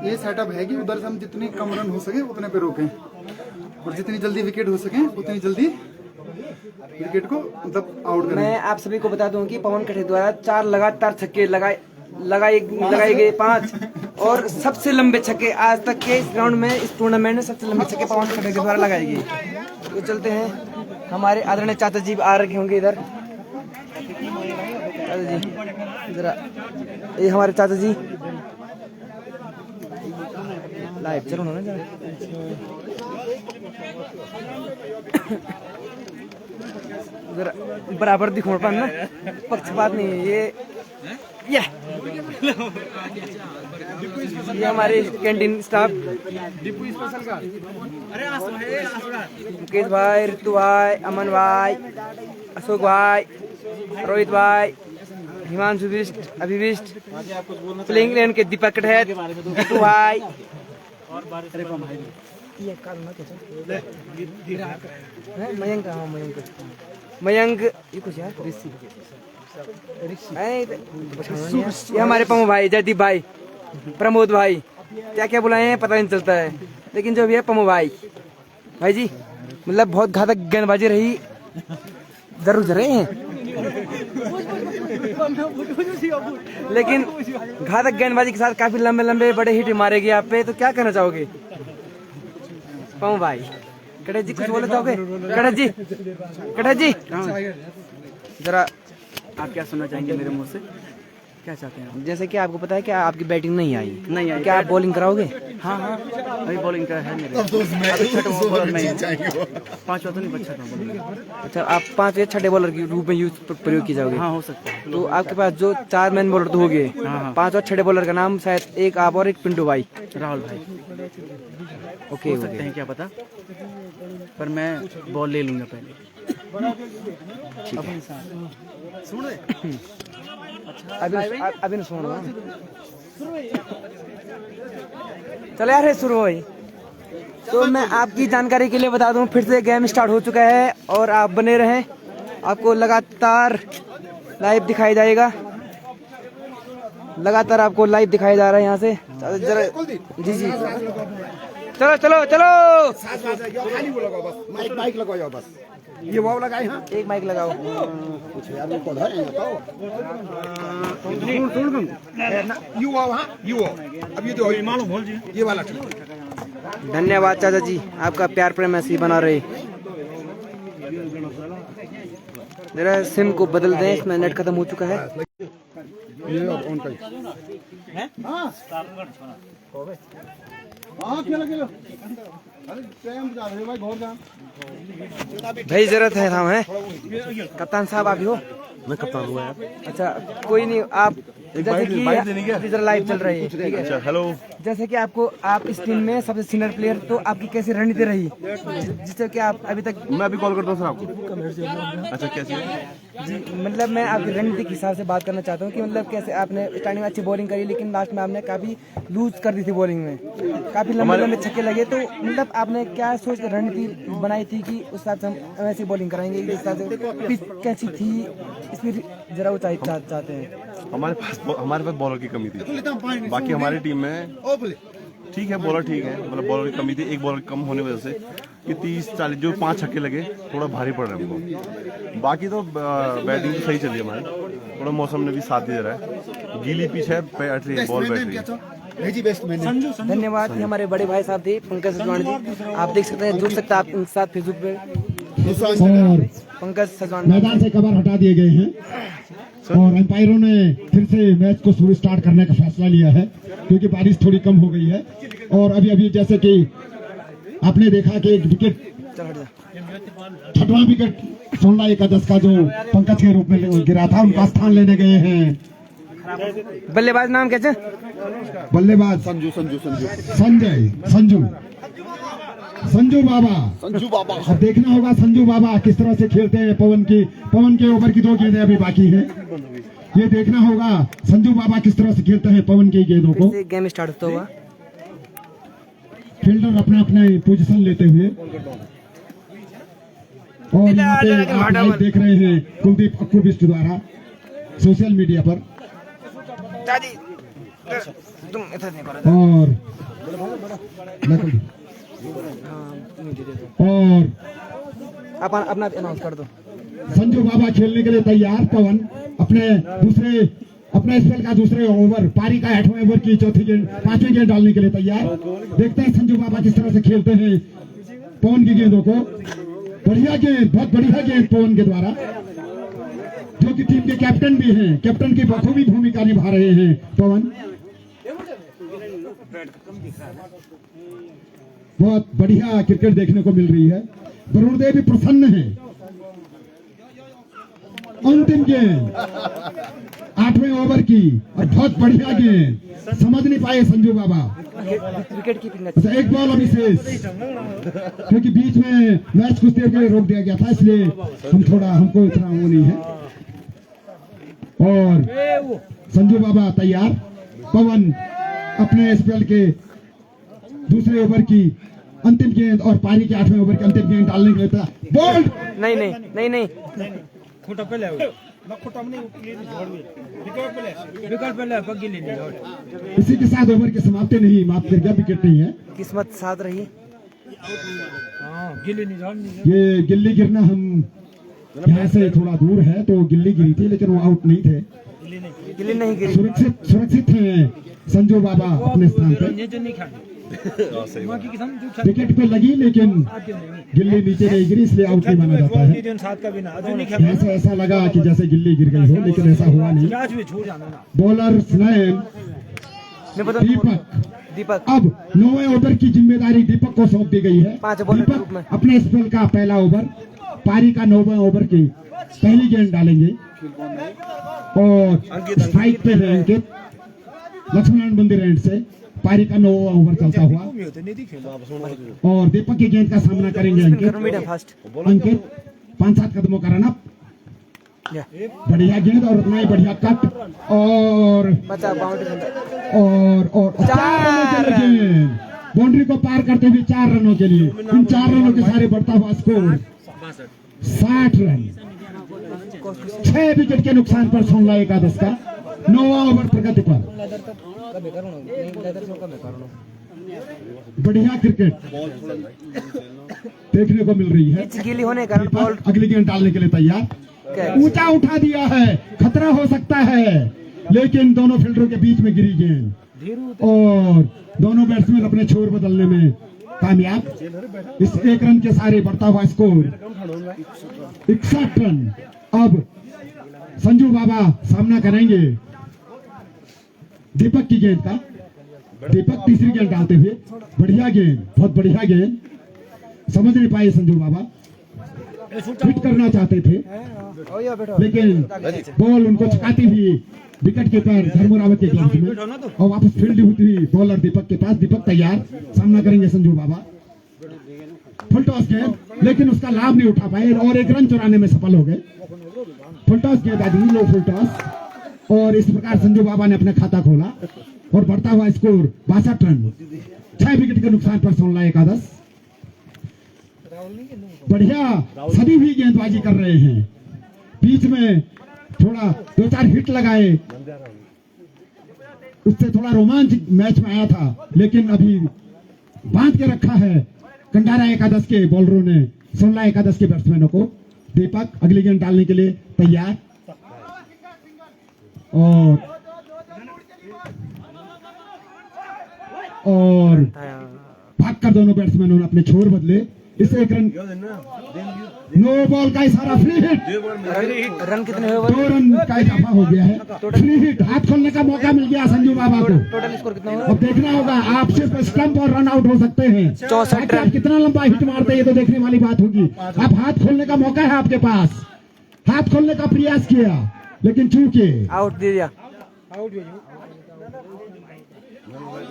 ये सेटअप है कि उधर से हम जितनी कम रन हो सके उतने पे रोकें और जितनी जल्दी विकेट हो सके उतनी जल्दी विकेट को मतलब आउट करें। मैं आप सभी को बता दूं कि पवन कठे द्वारा 4 लगातार छक्के लगाए गए 5 और सबसे लंबे छक्के आज तक के इस ग्राउंड में, इस टूर्नामेंट में सबसे लंबे छक्के पवन कठे के द्वारा लगाए गए। तो चलते हैं, हमारे आदरणीय चाचा जी आ रखे होंगे इधर। चाचा जी जरा, ये हमारे चाचा जी लाइव चलो ना जरा। जरा बराबर दिखो पर ना, पक्षपात नहीं है ये हमारे कैंटीन स्टाफ मुकेश भाई, ऋतु भाई, अमन भाई, अशोक भाई, रोहित भाई, हिमांशु बिष्ट, अभिविष्ट, प्लेइंग लेन के दीपक कटहत, ऋतु भाई, मयंक ये कुछ यार ये हमारे पमो भाई, जयदीप भाई, प्रमोद भाई, क्या क्या बुलाए हैं पता नहीं चलता है, लेकिन जो भी है पमो भाई जी मतलब बहुत घातक गेंदबाजी रही, जरूर रहे हैं लेकिन घातक गेंदबाजी के साथ काफी लंबे लंबे बड़े हिट मारे गए आप पे, तो क्या कहना चाहोगे पमो भाई? कटहत जी कुछ बोलना चाहोगे? कटहत जी जरा आप क्या सुनना चाहेंगे मेरे मुंह से? क्या चाहते हैं आप? जैसे कि आपको पता है कि आपकी बैटिंग नहीं आई, क्या आप बॉलिंग कराओगे? हाँ अभी बॉलिंग का है मेरे, अभी छठे बॉलर नहीं, 5वां तो नहीं बचा था बॉलिंग। अच्छा, आप 5 या छठे बॉलर के रूप में यूज प्रयोग की जाओगे? हाँ हो सकता है। तो आपके पास जो 4 मैन बॉलर तो हो गए, 5 और छठे बॉलर का नाम शायद एक आप और एक पिंटू भाई, राहुल भाई ओके हो सकते हैं, क्या पता, पर मैं बॉल ले लूंगा पहले। अभी सुन रहा हूँ, चलो यार शुरू हो भाई। तो मैं आपकी जानकारी के लिए बता दूं, फिर से गेम स्टार्ट हो चुका है और आप बने रहें, आपको लगातार लाइव दिखाई जाएगा, लगातार आपको लाइव दिखाया जा रहा है यहाँ से। जरा जी चलो माइक लगाओ जाओ बस, ये वाव लगाए। हाँ एक माइक लगाओ। कुछ यार ये पौधा है बताओ। यू वाव, हाँ यू वाव, अब ये जो मालूम बोल जी ये वाला ठीक। धन्यवाद चाचा जी, आपका प्यार प्रेम ऐसे ही बना रहे। जरा सिम को बदल दें, इसमें नेट खत्म हो चुका है। ये ऑन कर। हाँ खेलो अरे टाइम जा रहे भाई, बहुत जान भाई जरूरत है हम हैं। कप्तान साहब आप ही हो? मैं कप्तान हुआ यार। अच्छा कोई नहीं, आप जैसे कि अभी जरा लाइव चल रही है, ठीक है? अच्छा हेलो। जैसे कि आप इस टीम में सबसे सीनियर प्लेयर, तो आपकी कैसी रणनीति रही जिससे कि आप अभी तक? मैं अभी कॉल करता हूँ सर आपको। अच्छा कैसे जी मतलब मैं आपकी रणनीति के हिसाब से बात करना चाहता हूँ कि मतलब कैसे आपने स्टार्टिंग में अच्छी बॉलिंग करी, लेकिन लास्ट में आपने काफी लूज कर दी थी बॉलिंग में, काफी लंबे लंबे छक्के लगे, तो मतलब आपने क्या सोच कर रणनीति बनाई थी कि उस हिसाब से हम वैसी बॉलिंग कराएंगे? इस हिसाब से पिच कैसी थी, इसमें जरा ऊंचाई चाहते हैं। हमारे पास बॉलर की कमी थी, बाकी हमारी टीम में ठीक है, बॉलर ठीक है, मतलब बॉलर की कमी थी, एक बॉलर कम होने की वजह से कि 30-40 जो 5 छक्के लगे थोड़ा भारी पड़ रहा है हमको। बाकी तो बैटिंग तो सही चली हमारी, थोड़ा मौसम ने भी साथ दे रहा है, गीली पिच है, बॉल बैठ रही है। धन्यवाद। ये हमारे बड़े भाई साहब थे पंकज सजवान जी, आप देख सकते हैं, जुड़ सकते हैं आप इनके साथ फेसबुक पे। पंकज सजवान मैदान से कवर हटा दिए गए हैं और अंपायरों ने फिर से मैच को शुरू स्टार्ट करने का फैसला लिया है क्योंकि बारिश थोड़ी कम हो गई है। और अभी अभी जैसे कि आपने देखा कि एक विकेट छठवां विकेट सोलह एकादश का जो पंकज के रूप में गिरा था उनका स्थान लेने गए हैं बल्लेबाज नाम कैसे? बल्लेबाज संजू संजू संजू संजू बाबा। अब देखना होगा संजू बाबा किस तरह से खेलते हैं। पवन के ओवर की 2 गेंदें अभी बाकी हैं। ये देखना होगा संजू बाबा किस तरह से खेलते हैं पवन की गेंदों को। गेम स्टार्ट होता हुआ फील्डर अपना अपना पोजीशन लेते हुए। और यहाँ पे आप लाइव देख रहे हैं कुलदीप अक्कू बिष्ट द्वारा सोशल मीडिया पर। और अपना अनाउंस कर दो। संजू बाबा खेलने के लिए तैयार। पवन अपने स्पेल का दूसरे ओवर पारी का 8वें ओवर की 5वीं गेंद डालने के लिए तैयार। देखते हैं संजू बाबा किस तरह से खेलते हैं पवन की गेंदों को। बढ़िया गेंद, बहुत बढ़िया गेंद पवन के द्वारा, जो कि टीम के कैप्टन भी हैं। कैप्टन की बखूबी भूमिका निभा रहे हैं पवन। बहुत बढ़िया क्रिकेट देखने को मिल रही है। वरुण देव भी प्रसन्न है। अंतिम गेंद 8वें ओवर की और बहुत बढ़िया गेंद, समझ नहीं पाए संजू बाबा। विकेट कीपिंग अच्छा, एक बॉल अभी शेष, क्योंकि बीच में मैच कुछ देर के लिए रोक दिया गया था, इसलिए हमको इतना वो नहीं है। और संजू बाबा तैयार। पवन अपने स्पेल के दूसरे ओवर की अंतिम गेंद और पारी के 8वें ओवर की अंतिम गेंद डालने के लिए था। बोल्ड नहीं खोटा पहले विकेट पहले पग्गी लेनी है। इसी के साथ ओवर की समाप्ति नहीं, माफ करिएगा, विकेट नहीं है। किस्मत साथ रही। गिल्ली नहीं, ये गिल्ली गिरना, हम यहाँ से थोड़ा दूर है तो गिल्ली गिरी थी, लेकिन वो आउट नहीं थे। गिल्ली नहीं गिरी। सुरक्षित हैं संजू बाबा अपने स्थान पर। विकेट पे लगी लेकिन गिल्ली नीचे नहीं गिरी, इसलिए आउट नहीं माना जाता है। ऐसा लगा कि जैसे गिल्ली गिर गई हो, लेकिन ऐसा हुआ नहीं। बॉलर स्नैन दीपक। अब 9वें ओवर की जिम्मेदारी दीपक को सौंप दी गई है। दीपक अपने स्पेल का पहला ओवर, पारी का 9वें ओवर की पहली गेंद डालेंगे। और स्ट्राइक पे है अंकित लक्ष्मण मंदिर एंड से। पारी का 9वां ओवर चलता हुआ और दीपक की गेंद का सामना करेंगे अंकित 5-7 कदमों का रनअप। बढ़िया गेंद और उतना ही बढ़िया कट और 4 रनों के लिए गेंद, बाउंड्री को पार करते हुए 4 रनों के लिए। इन 4 रनों के सारे बढ़ता हुआ स्कोर 60 रन। 6 विकेट के नुकसान पर 16 एकादश का 9वां ओवर प्रगति पर। बढ़िया क्रिकेट देखने को मिल रही है। गिली होने का बॉल अगली गेंद डालने के लिए तैयार। ऊंचा उठा दिया है, खतरा हो सकता है, लेकिन दोनों फील्डरों के बीच में गिरी गेंद और दोनों बैट्समैन अपने छोर बदलने में कामयाब। इस 1 रन के सारे बढ़ता हुआ स्कोर 61 रन। अब संजू बाबा सामना करेंगे दीपक की गेंद का। दीपक तीसरी गेंद डालते हुए, बढ़िया गेंद, बहुत बढ़िया गेंद, समझ नहीं पाए संजू बाबा। हिट करना चाहते थे लेकिन बॉल उनको छकाती हुई विकेट कीपर धर्मरावत के ग्लव्स में और वापस फील्ड होती हुई बॉलर दीपक के पास। दीपक तैयार, सामना करेंगे संजू बाबा। फुल टॉस गेंद, लेकिन उसका लाभ नहीं उठा पाए और 1 रन चुराने में सफल हो गए। फुल टॉस गेंद आदि, लो फुल टॉस, और इस प्रकार संजू बाबा ने अपना खाता खोला और बढ़ता हुआ स्कोर 62 रन। 6 विकेट के नुकसान पर 16 एकादश। बढ़िया सभी हुई गेंदबाजी कर रहे हैं। बीच में थोड़ा 2-4 हिट लगाए, उससे थोड़ा रोमांच मैच में आया था, लेकिन अभी बांध के रखा है कंडारा एकादश के बॉलरों ने 16 एकादश के बैट्समैनों को। दीपक अगली गेंद डालने के लिए तैयार और भागकर दोनों बैट्समैनों ने अपने छोर बदले इस एक रन नो बॉल का इशारा, फ्री हिट। रन कितने हुए? 2 रन का इजाफा हो गया है, फ्री हिट। हाथ खोलने का मौका मिल गया संजू बाबा को। टोटल स्कोर कितना हुआ? अब देखना होगा, आप सिर्फ स्टंप और रन आउट हो सकते हैं। 64 ताकि आप कितना लंबा हिट मारते हैं ये तो देखने वाली बात होगी। अब हाथ खोलने का मौका है आपके पास, हाथ खोलने का प्रयास किया लेकिन चूके। आउट दे दिया।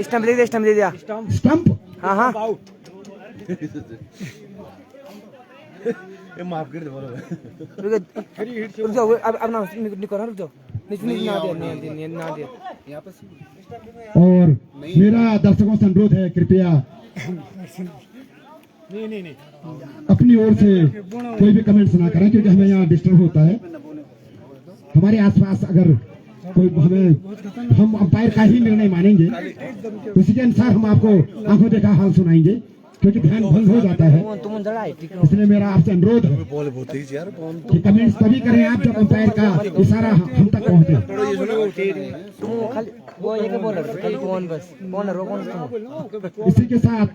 स्टंप दे दिया, स्टंप दे दिया। स्टंप, हाँ हाँ ये माफ कर दे बोलो। रुक जाओ, अब ना निको ना, रुक जाओ। नीचे ना दिया यहाँ पर। और मेरा दर्शकों से अनुरोध है, कृपया अपनी ओर से कोई भी कमेंट्स ना करें क्योंकि हमें यहाँ डिस्टर्ब होता है। हमारे आसपास अगर कोई हम अंपायर का ही निर्णय मानेंगे तो उसी के अनुसार हम आपको आंखों देखा हाल सुनाएंगे क्योंकि ध्यान भंग हो जाता है। इसलिए मेरा आपसे अनुरोध है कि कमेंट्स तभी करें आप जब अंपायर का इशारा हम तक पहुंचे। इसी के साथ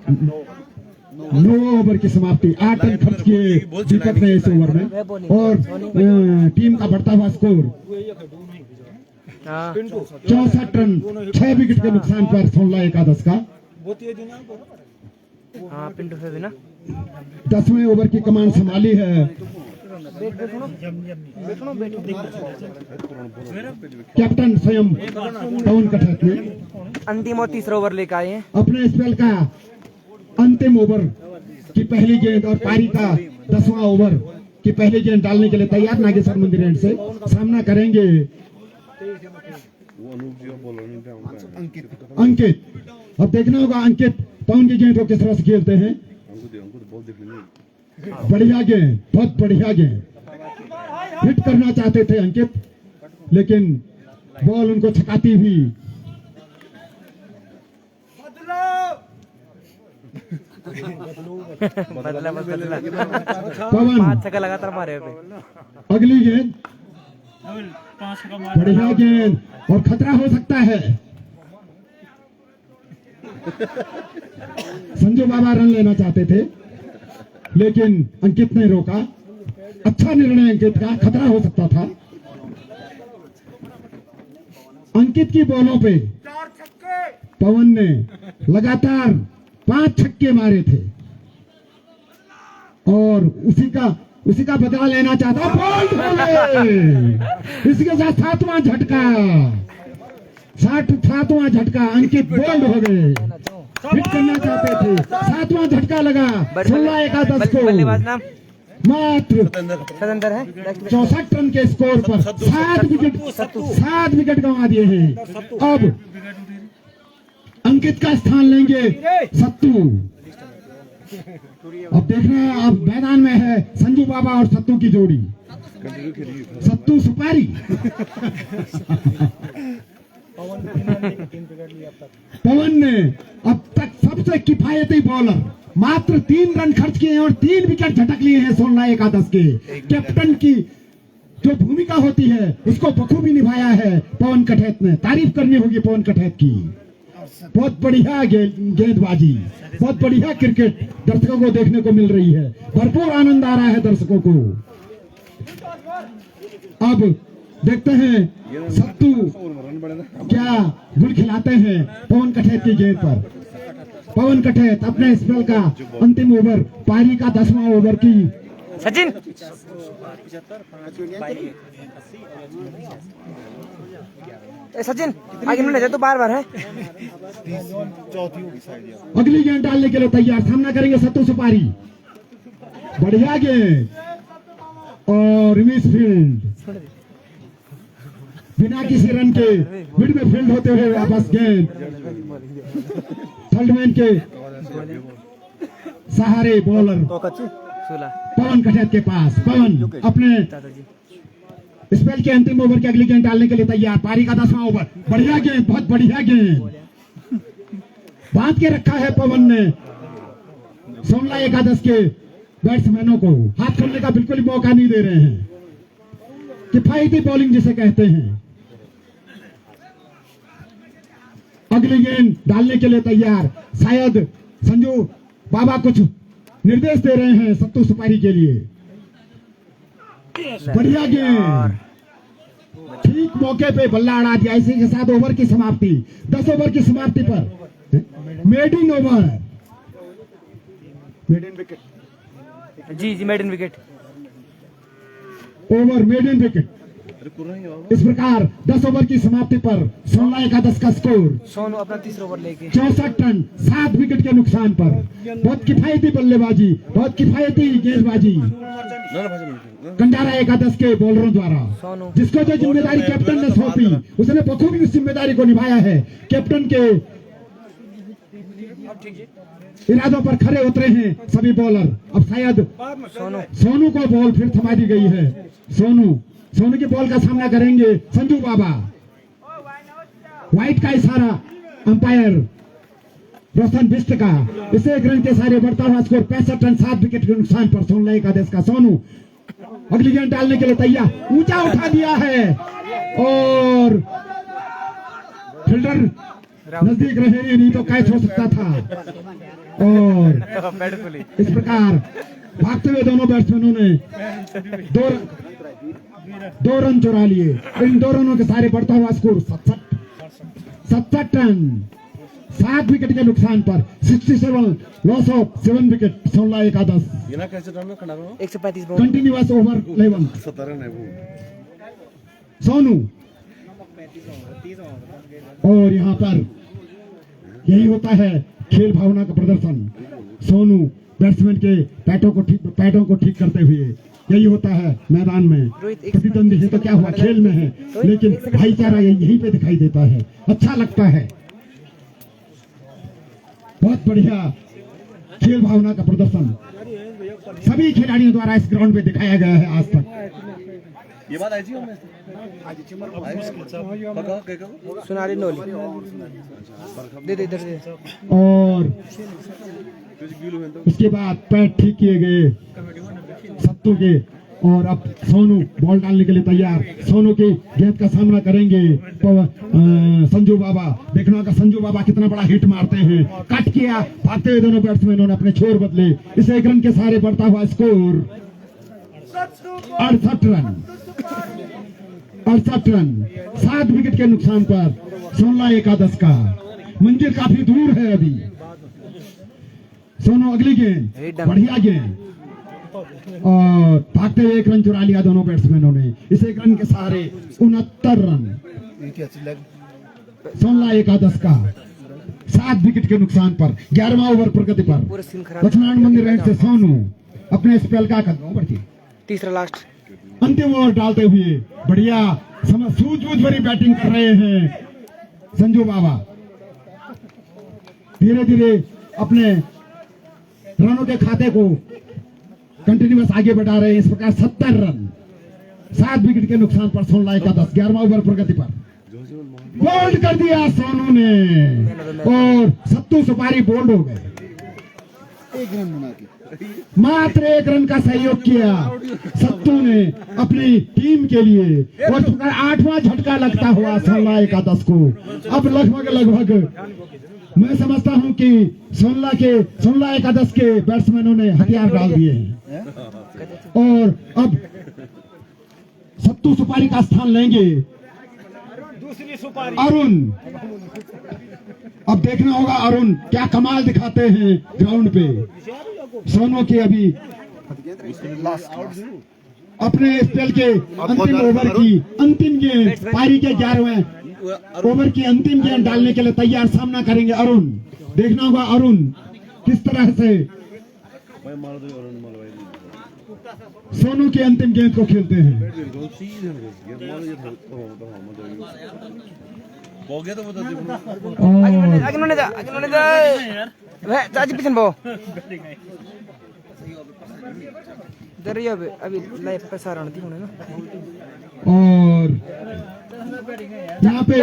9 ओवर की समाप्ति, 8 रन खर्च किए विकेट ने इस ओवर में और टीम का बढ़ता हुआ स्कोर 64 रन 6 विकेट के नुकसान पर 16 एकादश का। हाँ पिंटू से भी ना 10वें ओवर की कमान संभाली है कैप्टन स्वयं पवन कठेत ने। अंतिम और तीसरा ओवर लेकर आए हैं। अपने स्पेल का अंतिम ओवर की पहली गेंद और पारी का 10वां ओवर की पहली गेंद डालने के लिए तैयार नागेश्वर मंदिर एंड से सामना करेंगे अंकित। अब देखना होगा अंकित पवन की गेंद को किस तरह से खेलते हैं। बढ़िया गेंद, बहुत बढ़िया गेंद, हिट करना चाहते थे अंकित लेकिन बॉल उनको छकाती हुई। बदला पवन 5 छक्का लगातार मारे पे। अगली गेंद, बढ़िया गेंद और खतरा हो सकता है। संजू बाबा रन लेना चाहते थे लेकिन अंकित ने रोका। अच्छा निर्णय अंकित का, खतरा हो सकता था। अंकित की बॉलों पे पवन ने लगातार 5 छक्के मारे थे और उसी का बदला लेना चाहता। बोल्ड हो गए। इसके साथ 7वां झटका, 7वां झटका, अंकित बोल्ड हो गए। हिट करना चाहते थे, 7वां झटका लगा 16 एकादश को। मात्र सदंतर है 64 रन के स्कोर पर 7 विकेट गंवा दिए हैं। अब अंकित का स्थान लेंगे सत्तू। अब देखना, अब मैदान में है संजू बाबा और सत्तू की जोड़ी। सत्तू सुपारी। पवन ने अब तक सबसे किफायती बॉलर, मात्र 3 रन खर्च किए हैं और 3 विकेट झटक लिए हैं 16 एकादश के। कैप्टन की जो भूमिका होती है उसको बखूबी निभाया है पवन कठेत ने। तारीफ करनी होगी पवन कठेत की। बहुत बढ़िया गेंदबाजी, बहुत बढ़िया क्रिकेट दर्शकों को देखने को मिल रही है। भरपूर आनंद आ रहा है दर्शकों को। अब देखते हैं सत्तू क्या गुल खिलाते हैं पवन कठेत की गेंद पर। पवन कठेत अपने स्पेल का अंतिम ओवर, पारी का 10वां ओवर की। सचिन सचिन आगे मिलने तो बार है। अगली गेंद डालने के लिए तैयार, सामना करेंगे सत्तू सुपारी। बढ़िया गेंद और मिस फील्ड, बिना किसी रन के मिड में फील्ड होते हुए वापस गेंद थर्डमैन के सहारे बॉलर पवन कठेत के पास। पवन अपने स्पेल के अंतिम ओवर की अगली गेंद डालने के लिए तैयार, पारी का 10वां ओवर। बढ़िया गेंद, बहुत बढ़िया गेंद बांध के रखा है पवन ने 16 एकादश के बैट्समैनों को। हाथ खोलने का बिल्कुल मौका नहीं दे रहे हैं। किफायती बॉलिंग जिसे कहते हैं। अगली गेंद डालने के लिए तैयार, शायद संजू बाबा कुछ निर्देश दे रहे हैं सत्तू सुपारी के लिए। बढ़िया गेंद, ठीक मौके पे बल्ला अड़ा दिया। इसी के साथ ओवर की समाप्ति, 10 ओवर की समाप्ति पर maiden over, maiden wicket, जी जी maiden wicket. Over maiden wicket. इस प्रकार 10 ओवर की समाप्ति पर 16-11 का स्कोर। सोनू अपना तीसरा ओवर लेके 64 रन 7 विकेट के नुकसान पर। बहुत किफायती बल्लेबाजी, बहुत किफायती गेंदबाजी कंडारा 11 के बॉलरों द्वारा। जिसको जो जिम्मेदारी कैप्टन ने सौंपी उसने बखूबी उस जिम्मेदारी को निभाया है। कैप्टन के इरादों पर खरे उतरे हैं सभी बॉलर। अब शायद सोनू को बॉल फिर थमा दी गई है। सोनू की बॉल का सामना करेंगे संजू बाबा। व्हाइट का इशारा अंपायर रोशन बिस्ट का। इसे एक रन के सारे बढ़ता हुआ स्कोर 65 रन 7 विकेट के नुकसान पर 16-11 का। सोनू अगली गेंद डालने के लिए तैयार, ऊंचा उठा दिया है और फील्डर नजदीक रहे, नहीं तो कैच हो सकता था। और इस प्रकार भागते हुए दोनों बैट्समैनों ने दो रन चुरा लिए। इन 2 रनों के सारे बढ़ता हुआ स्कोर 67 रन 7 विकेट के नुकसान पर 67 loss of 7 wicket 16-11। 135 continuous over 11। Sonu और यहाँ पर यही होता है खेल भावना का प्रदर्शन। सोनू बैट्समैन के पैटों को ठीक करते हुए, यही होता है मैदान में। प्रतिद्वंदी है तो क्या हुआ, खेल में है, लेकिन भाईचारा यहीं पे दिखाई देता है। अच्छा लगता है। बहुत बढ़िया खेल भावना का प्रदर्शन सभी खिलाड़ियों द्वारा इस ग्राउंड पे दिखाया गया है आज तक। ये बात आई थी हमें सुनारी नोली दे दे इधर से। और उसके बाद पैर ठीक किए गए सत्तू के। और अब सोनू बॉल डालने के लिए तैयार। सोनू की गेंद का सामना करेंगे संजू बाबा। देखना होगा संजू बाबा कितना बड़ा हिट मारते हैं। कट किया, भागते हुए दोनों बैट्समैनों ने अपने छोर बदले। इसे 1 रन के सहारे बढ़ता हुआ स्कोर 68 रन 7 विकेट के नुकसान पर 16-11 का। मंजिल काफी दूर है अभी। सोनू अगली गेंद, बढ़िया गेंद और भागते हुए 1 रन चुरा लिया दोनों बैट्समैनों ने। इस 1 रन के सहारे 69 रन 16-11 का 7 विकेट के नुकसान पर। 11वां ओवर प्रगति पर। लक्ष्मण मंदिर रेंज से सोनू अपने स्पेल का कदम बढ़ती। तीसरा लास्ट अंतिम ओवर डालते हुए बढ़िया सूझबूझ भरी बैटिंग कर रहे हैं संजू बाबा। धीरे धीरे अपने रनों के खाते को कंटिन्यूअस आगे बढ़ा रहे हैं। इस प्रकार 70 रन 7 विकेट के नुकसान पर 16-11। 11वां ओवर प्रगति पर। बोल्ड कर दिया सोनू ने और सत्तू सुपारी बोल्ड हो गए। 1 रन बना के मात्र 1 रन का सहयोग किया सत्तू ने अपनी टीम के लिए। और 8वां झटका लगता हुआ 16-11 को। अब लगभग मैं समझता हूं कि 16-11 के बैट्समैनों ने हथियार डाल दिए हैं और अब सत्तू सुपारी का स्थान लेंगे अरुण। अब देखना होगा अरुण क्या कमाल दिखाते हैं ग्राउंड पे। सोनू की अभी अपने स्पेल के अंतिम ओवर की अंतिम गेंद, पारी के 11वें ओवर की अंतिम गेंद डालने के लिए तैयार। सामना करेंगे अरुण। देखना होगा अरुण किस तरह से सोनू की अंतिम गेंद को खेलते हैं। अभी लाइव पे सारा होने ना। और यहाँ पे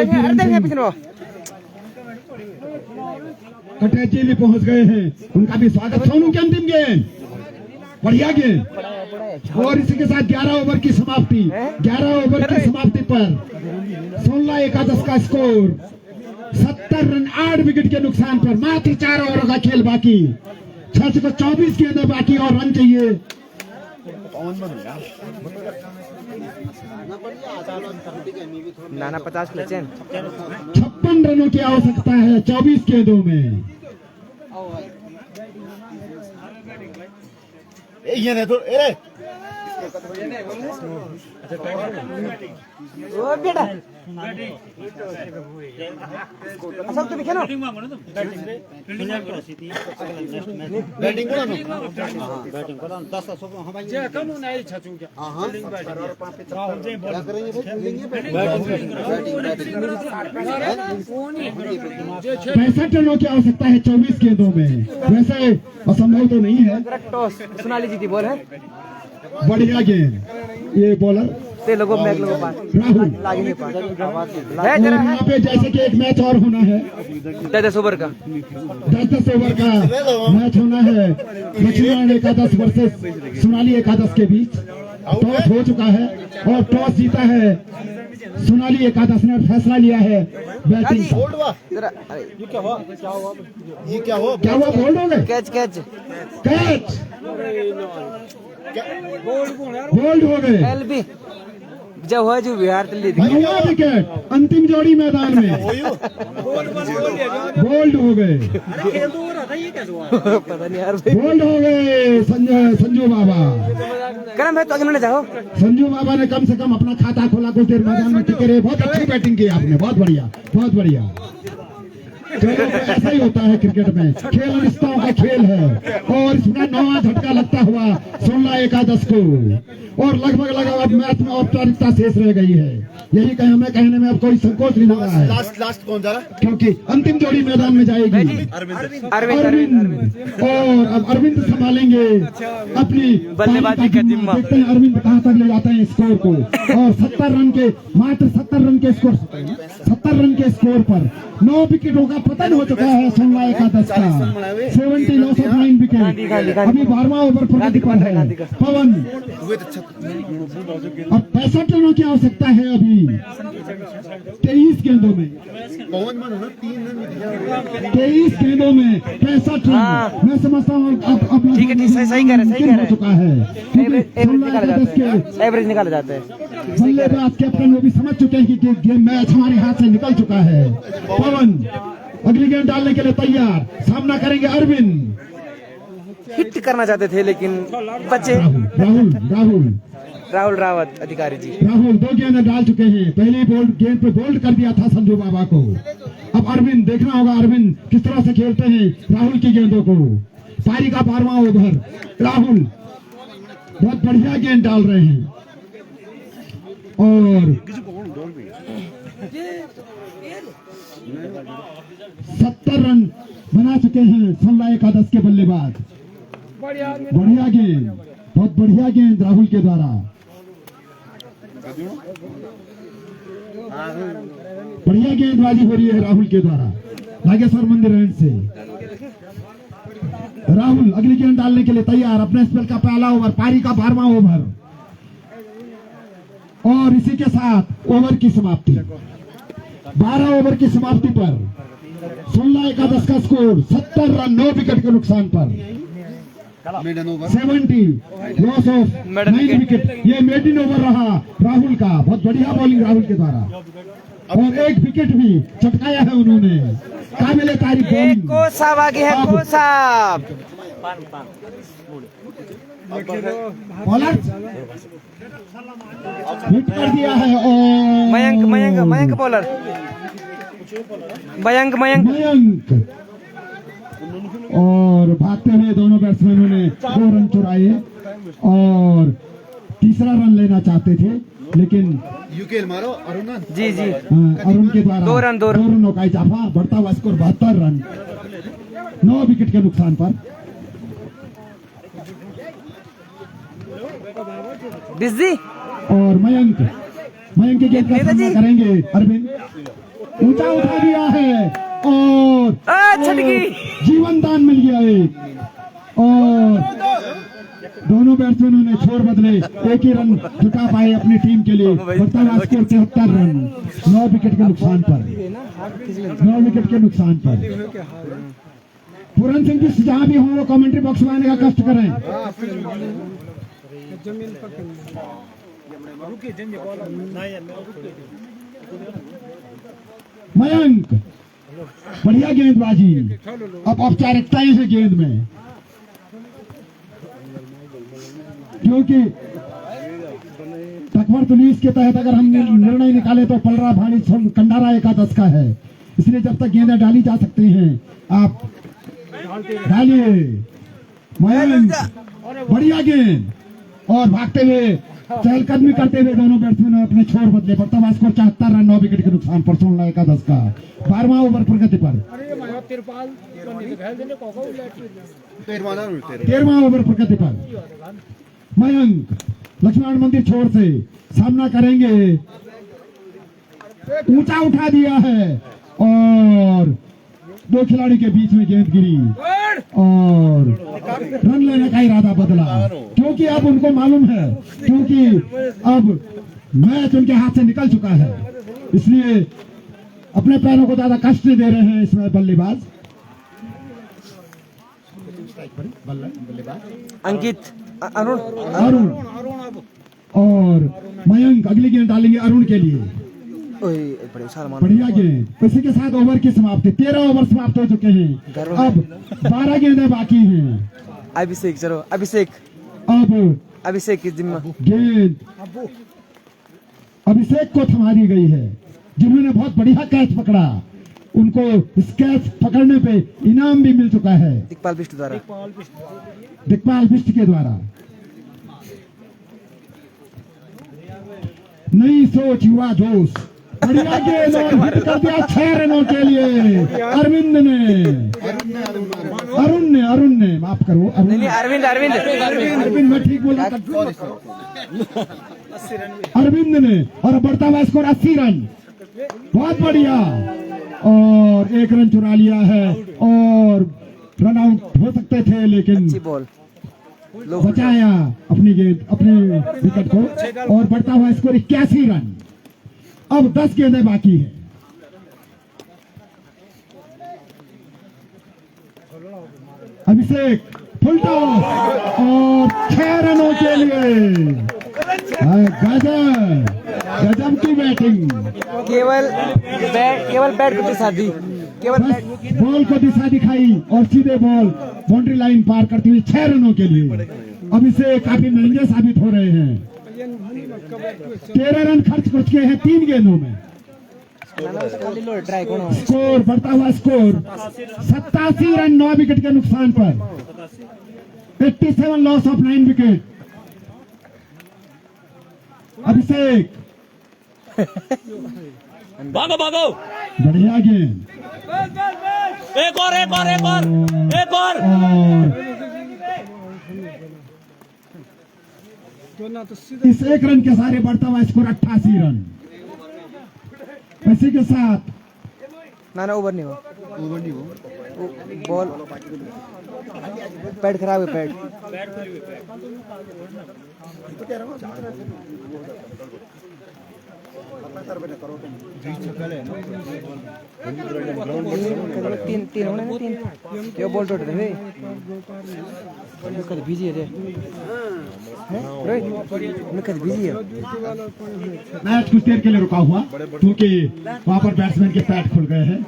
कटेची भी पहुंच गए हैं, उनका भी स्वागत। सोनू की अंतिम गेंद, बढ़िया गेंद। और इसी के साथ 11 ओवर की समाप्ति। 11 ओवर की समाप्ति पर 16-11 का स्कोर 70 रन 8 विकेट के नुकसान पर। मात्र 4 ओवर का खेल बाकी। छह को 24 गेंदें बाकी और रन चाहिए। नाना 50 लेचेन 56 रनों की आवश्यकता है 24 गेंदों में। ओ बेटा सब तो बिखेनो पैंसठ रनों की आवश्यकता है 24 गेंदों में। वैसे असंभव तो नहीं है। टॉस सोनाली जी की बॉल है बढ़िया गेंद ये बॉलर ते लोगों मैच लोगों पास राहुल। लाग नहीं पा है और जरा यहाँ पे जैसे कि एक मैच और होना है, 10 ओवर का 10 ओवर का मैच होना है लक्ष्मीनारायण एकादश वर्सेस सोनाली एकादश के बीच। टॉस हो चुका है और टॉस जीता है सोनाली एकादश ने। फैसला लिया है बैटिंग का। जरा अरे क्या हुआ बोल्ड हो गए? कैच कैच कैच बोल्ड हो गए। एलबी जब हो जो बिहार दिल्ली नया विकेट अंतिम जोड़ी मैदान में बोल्ड हो गए। पता नहीं यार बोल्ड हो गए संजू बाबा। करम है तो अगले जाओ संजू बाबा ने कम से कम अपना खाता खोला, कुछ देर मैदान में टिके रहे। बहुत अच्छी बैटिंग की आपने, बहुत बढ़िया बहुत बढ़िया। चलो ऐसा ही होता है क्रिकेट में, खेल रिश्तों का खेल है। और इसमें 9वां झटका लगता हुआ 16 एकादश को और लगभग अब मैच में औपचारिकता शेष रह गई है। यही हमें कहने में अब कोई संकोच नहीं हो रहा है। लास्ट कौन जा रहा? क्योंकि अंतिम जोड़ी मैदान में जाएगी अरविंद और अब अरविंद संभालेंगे अपनी बल्लेबाजी का जिम्मा। देखते हैं अरविंद कहां तक ले जाते हैं स्कोर को। और 70 रन के मात्र 70 रन के स्कोर 70 रन के स्कोर पर 9 विकेटों का पतन हो चुका है सोमला एकादश का। 70 लॉस ऑफ 9 विकेट। अभी 12वां ओवर प्रगति पर है पवन। अब 65 रनों की आवश्यकता है अभी 23 गेंदों में। 23 गेंदों में 65 रन। मैं समझता हूँ अब ठीक है सही कह रहे हो चुका है। एवरेज निकाले जाते हैं बल्लेबाज कैप्टन वो भी समझ चुके हैं कि गेम मैच हमारे हाथ से निकल चुका है। पवन अगली गेंद डालने के लिए तैयार, सामना करेंगे अरविंद। हिट करना चाहते थे लेकिन बच्चे राहुल रावत अधिकारी जी। राहुल 2 गेंद डाल चुके हैं। पहली गेंद पे बोल्ड कर दिया था संजू बाबा को। अब अरविंद देखना होगा अरविंद किस तरह से खेलते हैं राहुल की गेंदों को। पारी का 12वां ओवर। राहुल बहुत बढ़िया गेंद डाल रहे हैं और 70 रन बना चुके हैं सोमला एकादश के बल्लेबाज। बढ़िया गेंद, बहुत बढ़िया गेंद राहुल के द्वारा। बढ़िया गेंदबाजी हो रही है राहुल के द्वारा नागेश्वर मंदिर एंड से। राहुल अगली गेंद डालने के लिए तैयार। अपने स्पेल का पहला ओवर, पारी का 12वां ओवर और इसी के साथ ओवर की समाप्ति। 12 ओवर की समाप्ति पर सोमला एकादश का स्कोर 70 रन 9 विकेट के नुकसान पर 70 लॉस ऑफ 9 विकेट। ये मेडिन ओवर रहा राहुल का। बहुत बढ़िया बॉलिंग राहुल के द्वारा और 1 विकेट भी चटकाया है उन्होंने। काबिले तारीफ बॉलिंग। को साहब आगे है को साहब बॉलर हिट कर दिया है और मयंक बॉलर मयंक और भागते हुए दोनों बैट्समैनों ने 2 रन चुराए और तीसरा रन लेना चाहते थे लेकिन यूकेल मारो अरुण जी अरुण के द्वारा 2 रनों का इजाफा। बढ़ता हुआ स्कोर 72 रन 9 विकेट के नुकसान पर। बिजी और मयंक की गेंद का सामना करेंगे अरविंद। ऊंचा उठा दिया है और छटकी जीवन दान मिल गया एक। और दोनों बैट्समैनों ने छोर बदले, एक ही रन जुटा पाए अपनी टीम के लिए। बढ़ता हुआ स्कोर 73 रन 9 विकेट के नुकसान पर। 9 विकेट के नुकसान पर पूरन सिंह जी जहाँ भी हों वो कमेंट्री बॉक्स में आने का कष्ट करें। मयंक बढ़िया गेंदबाजी, अब औपचारिकताएं है गेंद में, क्योंकि तकबर तुलीस के तहत अगर हम निर्णय निकाले तो पलरा भाड़ी कंडारा एकादश का है, इसलिए जब तक गेंदें डाली जा सकती हैं आप डालिए। मयंक बढ़िया गेंद और भागते हुए चहलकदमी करते हुए दोनों बैट्समैन ने अपने छोर बदले। वर्तमान स्कोर 74 रन 9 विकेट के नुकसान पर 16 एकादश का 12वां ओवर प्रगति पर। 13वां ओवर प्रगति पर मयंक लक्ष्मण मंदिर छोर से सामना करेंगे, ऊंचा उठा दिया है और दो खिलाड़ी के बीच में गेंद गिरी और रन लेने का इरादा बदला, क्योंकि अब उनको मालूम है क्योंकि अब मैच उनके हाथ से निकल चुका है, इसलिए अपने पैरों को ज्यादा कष्ट दे रहे हैं इसमें बल्लेबाज। अंकित अरुण अरुण और मयंक अगली गेंद डालेंगे अरुण के लिए। बढ़िया गेंद। इसी के साथ ओवर की समाप्ति, 13 ओवर समाप्त हो चुके हैं, अब 12 गेंदें बाकी हैं। अभिषेक चलो अभिषेक अब अभिषेक की जिम्मा गेंद अभिषेक को थमा दी गई है, जिन्होंने बहुत बढ़िया कैच पकड़ा, उनको इस कैच पकड़ने पे इनाम भी मिल चुका है दिक्पाल बिष्ट द्वारा, दिक्पाल बिष्ट के द्वारा। नई सोच युवा जोश, बढ़िया गेंद और हिट कर दिया 6 रनों के लिए अरविंद ने, अरुण ने माफ करो नहीं अरविंद अरविंद अरविंद मैं ठीक बोला, अरविंद ने, और बढ़ता हुआ स्कोर 80 रन, बहुत बढ़िया, और 1 रन चुरा लिया है और रन आउट हो सकते थे लेकिन बॉल बचाया अपनी गेंद अपने विकेट को और बढ़ता हुआ स्कोर 81 रन। अब 10 गेंदें बाकी है। अभिषेक फुल टॉस और 6 रनों के लिए गजब की बैटिंग, केवल बैट को दिशा दी, केवल बॉल को दिशा दिखाई और सीधे बॉल बाउंड्री लाइन पार करती हुई 6 रनों के लिए। अब इसे काफी महंगे साबित हो रहे हैं। 13 रन खर्च कर चुके हैं 3 गेंदों में। स्कोर बढ़ता हुआ स्कोर 87 रन 9 विकेट के नुकसान पर, 87 लॉस ऑफ 9 विकेट। अभिषेक भागो भागो, बढ़िया गेंद, एक और इस 1 रन के सारे बढ़ता हुआ स्कोर 88 रन। इसी के साथ ना ओवर नहीं हो बॉल, पैड खराब है, पैड तीन होने ना, 3 ये बॉल टूट रहे कल बिजी है मैं कल बिजी है। मैच कुछ देर के लिए रुका हुआ क्योंकि वहां पर बैट्समैन के पैड खुल गए हैं।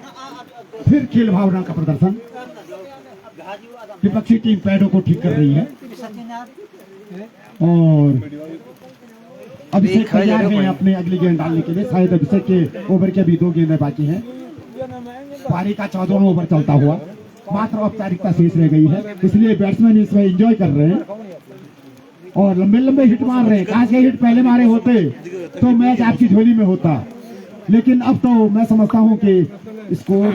फिर खेल भावना का प्रदर्शन, विपक्षी टीम पैडों को ठीक कर रही है और अभिषेक तैयार हैं अपने अगली गेंद डालने के लिए। शायद अभिषेक के ओवर के भी 2 गेंदें बाकी हैं। पारी का 14वां ओवर चलता हुआ, मात्र औपचारिकता शेष रह गई है, इसलिए बैट्समैन इसमें एंजॉय कर रहे हैं और लंबे लंबे हिट मार रहे हैं। काश ये हिट पहले मारे होते तो मैच आपकी झोली में होता, लेकिन अब तो मैं समझता हूं कि स्कोर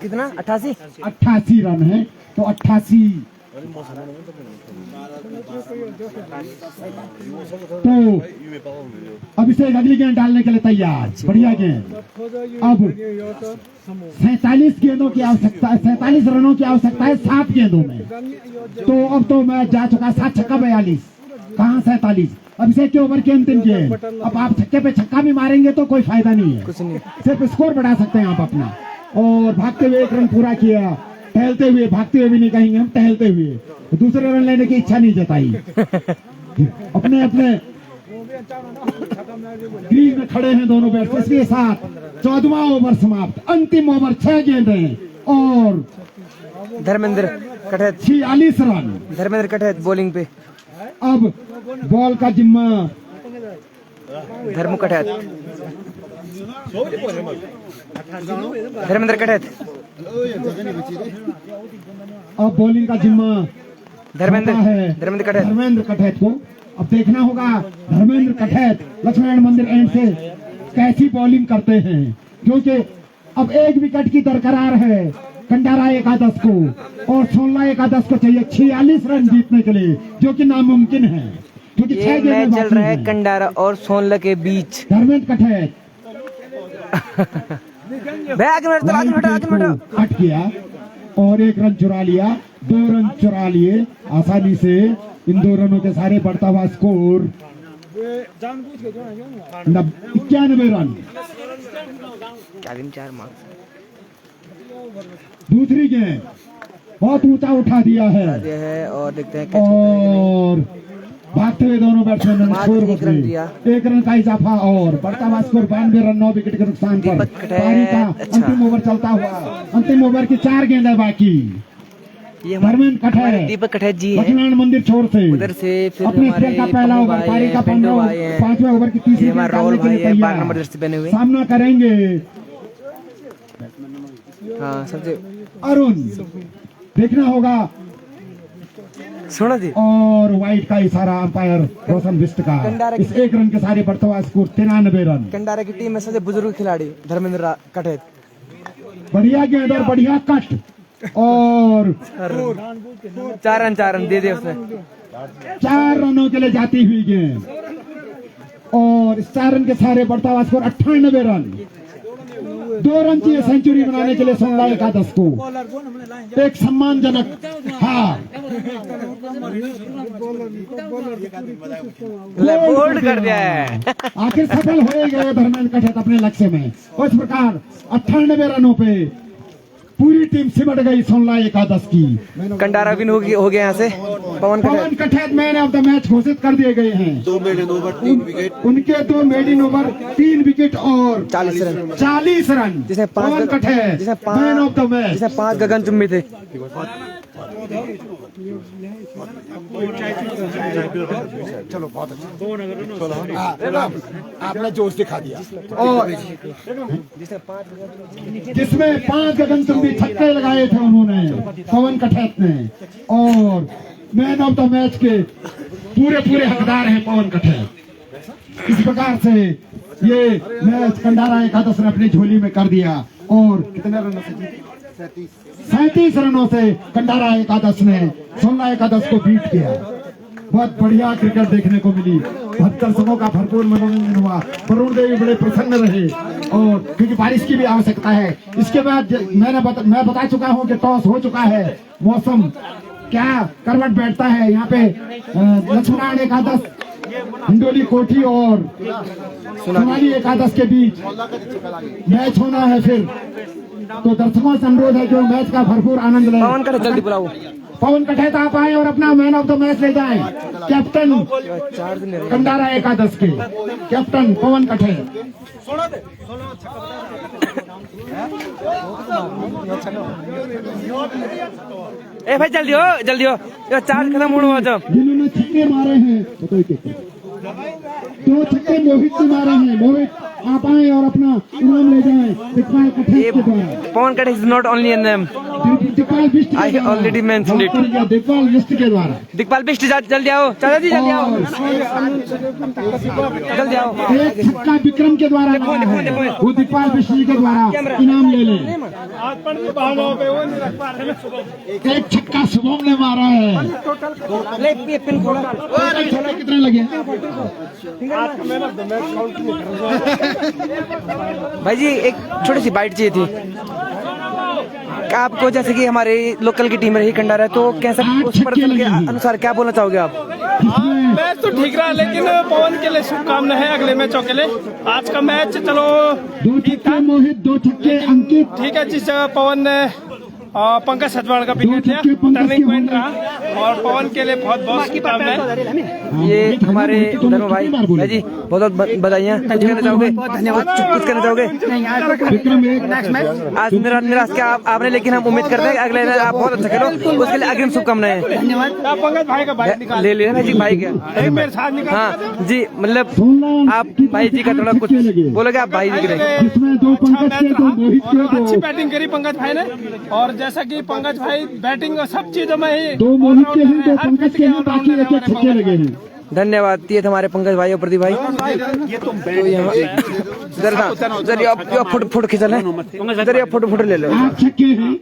कितना 88 रन है, तो 88 तो अभिषेक अगली गेंद डालने के लिए तैयार। बढ़िया गेंद। अब 47 गेंदों की आवश्यकता है, 47 रनों की आवश्यकता है 7 गेंदों में, तो अब तो मैच जा चुका। 7 छक्का 42, कहाँ 47। अभिषेक के ओवर की अंतिम गेंद। अब आप छक्के पे छक्का भी मारेंगे तो कोई फायदा नहीं है, कुछ नहीं, सिर्फ स्कोर बढ़ा सकते हैं आप अपना। और भागते हुए एक रन पूरा किया, टहलते हुए, भागते हुए भी नहीं कहेंगे हम, टहलते हुए दूसरे रन लेने की इच्छा नहीं जताई। अपने अपने क्रीज में खड़े हैं दोनों बैट्समैन। इसके साथ 14वां ओवर समाप्त, अंतिम ओवर 6 गेंदें और धर्मेंद्र कटहत 46 रन। धर्मेंद्र कटहत बॉलिंग पे, अब बॉल का जिम्मा धर्मू कटहत, धर्मेंद्र कटहत, अब बॉलिंग का जिम्मा धर्मेंद्र है धर्मेंद्र कटहत। धर्मेंद्र कटहत को। अब देखना होगा धर्मेंद्र कटहत लक्ष्मण मंदिर एंड से कैसी बॉलिंग करते हैं, क्योंकि अब एक विकेट की दरकरार है कंडारा एकादश को और सोलह एकादश को चाहिए 46 रन जीतने के लिए, जो कि नामुमकिन है क्योंकि ये 6 गेंदें मैच चल बाकी रहा है हैं। कंडारा और सोनला के बीच। धर्मेंद्र कटहत भाई आगे बढ़ो, आगे बढ़ो, आगे बढ़ो। कट किया और एक रन चुरा लिया, 2 रन चुरा लिए आसानी से। इन 2 रनों के सारे बढ़ता हुआ स्कोर 91 रन। 4 मार्क्स दूसरी गेंद बहुत ऊंचा उठा दिया है और देखते हैं कैच और भागते हुए दोनों बैट्समैन ने स्कोर एक रन दिया। 1 रन का इजाफा और बढ़ता हुआ स्कोर 92 रन 9 विकेट के नुकसान पर। दीपक कटहत, पारी का अच्छा। अंतिम ओवर चलता हुआ, अंतिम ओवर की 4 गेंदें बाकी। ये धर्मेंद्र कटहत दीपक कटहत जी है, लक्ष्मण मंदिर छोर से उधर से फिर अपने हमारे स्पेल का पहला पप्पू ओवर, भाई पारी हैं, का पिंटू भाई हैं, 5वें ओवर की तीसरी ये हमारा गेंद राहुल डालने के भाई लिए है, 12 तैयार। नंबर जर्सी पहने हुए। सामना करेंगे हाँ सबसे अरुण। देखना होगा सुनो जी, और वाइट का इशारा अंपायर रोशन बिष्ट का। इस 1 रन के सारे बढ़ता हुआ स्कोर 93 रन। कंडारा की टीम में सबसे बुजुर्ग खिलाड़ी धर्मेंद्र कटहत। बढ़िया गेंद और बढ़िया कट और 4 रन दे दे उसने। 4 रनों के लिए जाती हुई गेंद और इस 4 रन के सारे बढ़ता हुआ स्कोर 98 रन। 2 रन चाहिए सेंचुरी बनाने के लिए सोनला एकादश को। एक सम्मानजनक हार। बोल्ड कर दिया है। आखिर सफल हो गए धर्मेंद्र कटहत अपने लक्ष्य में। और इस प्रकार 98 रनों पे पूरी टीम सिमट गई सोनला एकादश की। कंडारा विन हो गया यहाँ से। पवन कटहत कटहत मैन ऑफ द मैच घोषित कर दिए गए हैं। 2 मेडन ओवर 3 विकेट। उनके 2 मेडन ओवर 3 विकेट और 40 रन, 40 रन। जिसमें पवन कटहत मैन ऑफ द मैच। जिसमें 5 गगनचुम्बी थे। चलो बहुत अच्छा, आपने जोश दिखा दिया। और जिसमें 5 गगनचुंबी छक्के लगाए थे उन्होंने पवन कटहत ने। और मैन ऑफ द मैच के पूरे हकदार हैं पवन कटहत। इस प्रकार से ये मैच कंडारा एकादश ने अपनी झोली में कर दिया और कितने रनों से जीती? 37 रनों से कंडारा एकादश ने सोनला एकादश को बीट किया। बहुत बढ़िया क्रिकेट देखने को मिली, दर्शकों का भरपूर मनोरंजन हुआ। वरुण देवी बड़े प्रसन्न रहे और क्योंकि बारिश की भी आवश्यकता है। इसके बाद मैं बता चुका हूं कि टॉस हो चुका है, मौसम क्या करवट बैठता है। यहाँ पे लक्ष्मण एकादश हिंडोली कोठी और सोनाली एकादश के बीच मैच होना है। फिर तो दर्शकों से अनुरोध है कि वो मैच का भरपूर आनंद लें। पवन कटहत जल्दी बुलाओ। पवन कटहत आप आए और अपना मैन ऑफ द मैच ले जाएं। कैप्टन कंडारा एकादश के कैप्टन पवन कटहत। ए भाई जल्दी हो, ये चार्ज खत्म होने वाला। जिन्होंने छक्के मारे हैं, 2 छक्के मोहित से मारे हैं। मोहित आप आए और अपना इनाम ले जाएं दिक्पाल कटहत के द्वारा। Pawan Kathait is not only in name, Dikpal Bisht के I द्वारा। already mentioned it. दिक्पाल बिष्ट के द्वारा। दिक्पाल बिष्ट जल्दी आओ, चाचा जी जल्दी आओ, जल्दी आओ। एक छक्का विक्रम के द्वारा लगा है, वो दिक्पाल बिष्ट जी के द्वारा इनाम ले लें। एक छक्का शुभम ने मारा है। ले पिन खोलो। कितने लगे? भाई जी एक छोटी सी बाइट चाहिए थी। आपको जैसे कि हमारे लोकल की टीम रही कंडारा है, तो कैसा उस प्रदर्शन के अनुसार क्या बोलना चाहोगे आप? मैच तो ठीक रहा, लेकिन पवन के लिए शुभकामनाएं है अगले मैचों के लिए। आज का मैच चलो 2 छक्के मोहित, 2 छक्के अंकित। ठीक है, जिस जगह पवन ने पंकज सचवाण का विकेट लिया, टर्निंग पॉइंट रहा और पवन के लिए बहुत बहुत शुभकामनाएं। ये हमारे धर्म भाई जी बहुत बहुत बधाइयाँ। कुछ कहना चाहोगे? धन्यवाद। कुछ कहना चाहोगे? आज निराश क्या आपने, लेकिन हम उम्मीद करते हैं अगले आप बहुत अच्छा खेलो, उसके लिए अग्रिम शुभकामनाएं। धन्यवाद। पंकज भाई का बाइक निकाल ले लिया जी भाई क्या? मेरे साथ निकाल। हाँ जी, मतलब आप भाई जी का थोड़ा कुछ बोलोगे? आप भाई जी के अच्छी बैटिंग करी पंकज भाई ने, और जैसा कि पंकज भाई बैटिंग और सब चीजों में ही 2 मोहित के हैं, 2 पंकज के हैं, बाकी 1 छक्के लगे हैं। धन्यवाद। ये थे हमारे पंकज भाई और प्रदीप भाई। जरा आप फोटो खींचा लें, जरा फोटो ले लो। 8 छक्के हैं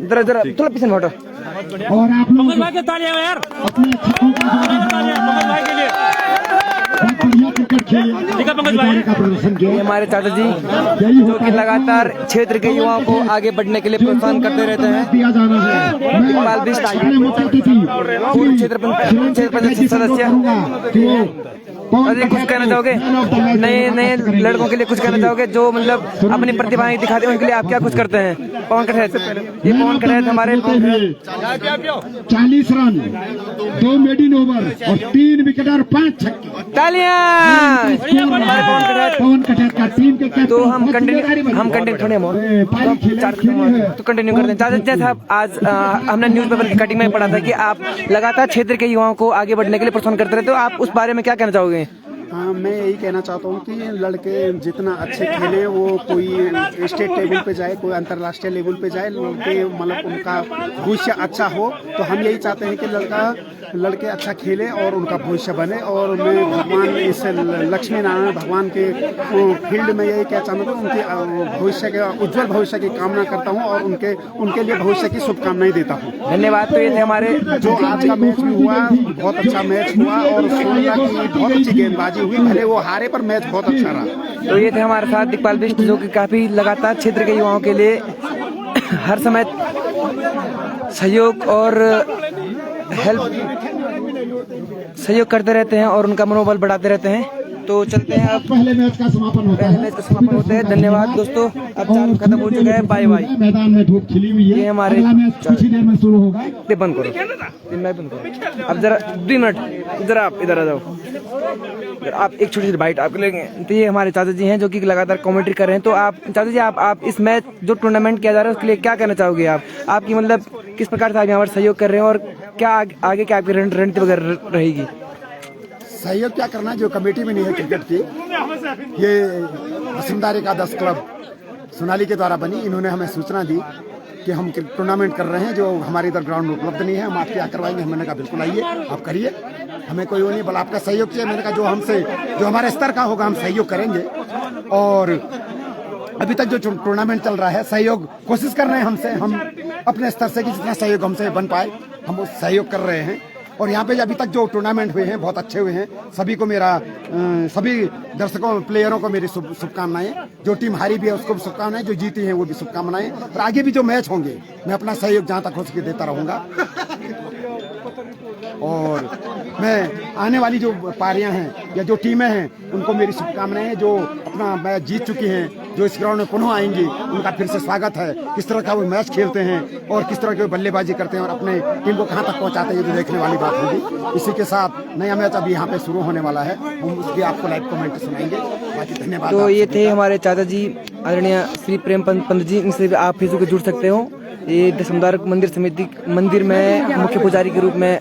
जरा थोड़ा पीछे फोटो। और आप लोग पंकज भाई के तालियां यार, अपने छक्कों पंकज भाई के लिए। बढ़िया क्रिकेट खेले का प्रदर्शन किया। ये हमारे चाचा जी जो कि लगातार क्षेत्र के युवाओं को आगे बढ़ने के लिए प्रोत्साहन करते रहते हैं। दिया जाना है। पूर्व क्षेत्र पंचायत सदस्य, कुछ कहना चाहोगे? नए लड़कों के लिए कुछ कहना चाहोगे जो मतलब अपनी प्रतिभाएं दिखाते हैं, उनके लिए आप क्या कुछ करते हैं? पवन कठैत, ये पवन कठैत हमारे 40 रन, 2 मेडिन ओवर और 3 विकेट और 5 छक्के। तालियां पवन कठैत का टीम के कैप्टन। तो हम कंटिन्यू तो कंटिन्यू करते हैं। चाचा जैसा आज हमने न्यूज़पेपर की कटिंग में पढ़ा था कि आप लगातार क्षेत्र के युवाओं को आगे बढ़ने के लिए प्रोत्साहन करते रहे, तो आप उस बारे में क्या कहना चाहोगे? हाँ, मैं यही कहना चाहता हूँ कि लड़के जितना अच्छे खेले, वो कोई स्टेट लेवल पे जाए, कोई अंतर्राष्ट्रीय लेवल पे जाए, लड़के मतलब उनका भविष्य अच्छा हो। तो हम यही चाहते हैं कि लड़के अच्छा खेले और उनका भविष्य बने। और मैं भगवान इस लक्ष्मी नारायण भगवान के फील्ड में यही क्या चाहता हूँ, उनके भविष्य के उज्जवल भविष्य की कामना करता हूँ और उनके लिए भविष्य की शुभकामनाएं देता हूँ। धन्यवाद। तो ये थे हमारे जो आज का मैच भी हुआ, बहुत अच्छा मैच हुआ और सोनिया की बहुत अच्छी गेंदबाजी हुई, भले वो हारे पर मैच बहुत अच्छा रहा। तो ये थे हमारे साथ दिक्पाल बिष्ट जो कि काफी लगातार क्षेत्र के युवाओं के लिए हर समय सहयोग और सहयोग करते रहते हैं और उनका मनोबल बढ़ाते रहते हैं। तो चलते हैं अब पहले मैच का समापन होता है। धन्यवाद दोस्तों, अब चालू खत्म हो चुका है। Bye bye. मैदान में धूप खिली हुई है। ये हमारे अगला मैच कुछ ही देर में शुरू होगा। बंद करो। अब जरा 2 मिनट जरा आप इधर आ जाओ, आप एक छोटी सी बाइट आप लेंगे। तो ये हमारे चाचा जी हैं जो कि लगातार कमेंट्री कर रहे हैं। तो आप चाचा जी आप इस मैच जो टूर्नामेंट किया जा रहा है उसके लिए क्या कहना चाहोगे? आपकी मतलब किस प्रकार से आप यहाँ पर सहयोग कर रहे हैं और क्या आगे क्या आपकी रणनीति वगैरह रहेगी? सहयोग क्या करना है, जो कमेटी में नहीं है क्रिकेट की, ये वसुंधरा का 10 क्लब सोनाली के द्वारा बनी। इन्होंने हमें सूचना दी कि हम टूर्नामेंट कर रहे हैं, जो हमारे इधर ग्राउंड में उपलब्ध नहीं है, हम आपके यहाँ करवाएंगे। मैंने कहा बिल्कुल आइए, आप करिए, हमें कोई वो नहीं, बल आपका सहयोग चाहिए। मैंने कहा जो हमारे स्तर का होगा हम सहयोग करेंगे। और अभी तक जो टूर्नामेंट चल रहा है, सहयोग कोशिश कर रहे हैं हमसे, हम अपने स्तर से कि जितना सहयोग हमसे बन पाए हम उस सहयोग कर रहे हैं। और यहाँ पे अभी तक जो टूर्नामेंट हुए हैं बहुत अच्छे हुए हैं। सभी को सभी दर्शकों प्लेयरों को मेरी शुभकामनाएं। जो टीम हारी भी है उसको भी शुभकामनाएं, जो जीती है वो भी शुभकामनाएं। और आगे भी जो मैच होंगे मैं अपना सहयोग जहाँ तक हो सके देता रहूँगा। और मैं आने वाली जो पारियां हैं या जो टीमें हैं उनको मेरी शुभकामनाएं, जो अपना मैच जीत चुकी हैं, जो इस ग्राउंड में पुनः आएंगी, उनका फिर से स्वागत है। किस तरह का वो मैच खेलते हैं और किस तरह के बल्लेबाजी करते हैं और अपने टीम को कहां तक पहुंचाते हैं, ये तो देखने वाली बात होगी। इसी के साथ नया मैच अभी यहाँ पे शुरू होने वाला है, हम उसकी आपको लाइव कमेंट सुनाएंगे। बाकी धन्यवाद। तो ये थे हमारे चाचा जी आदरणीय श्री प्रेम पंत जी, इनसे भी आप फेसबुक पे जुड़ सकते हो। ये दशमदार मंदिर समिति मंदिर में मुख्य पुजारी के रूप में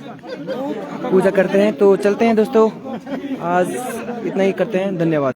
पूजा करते हैं। तो चलते हैं दोस्तों, आज इतना ही करते हैं। धन्यवाद।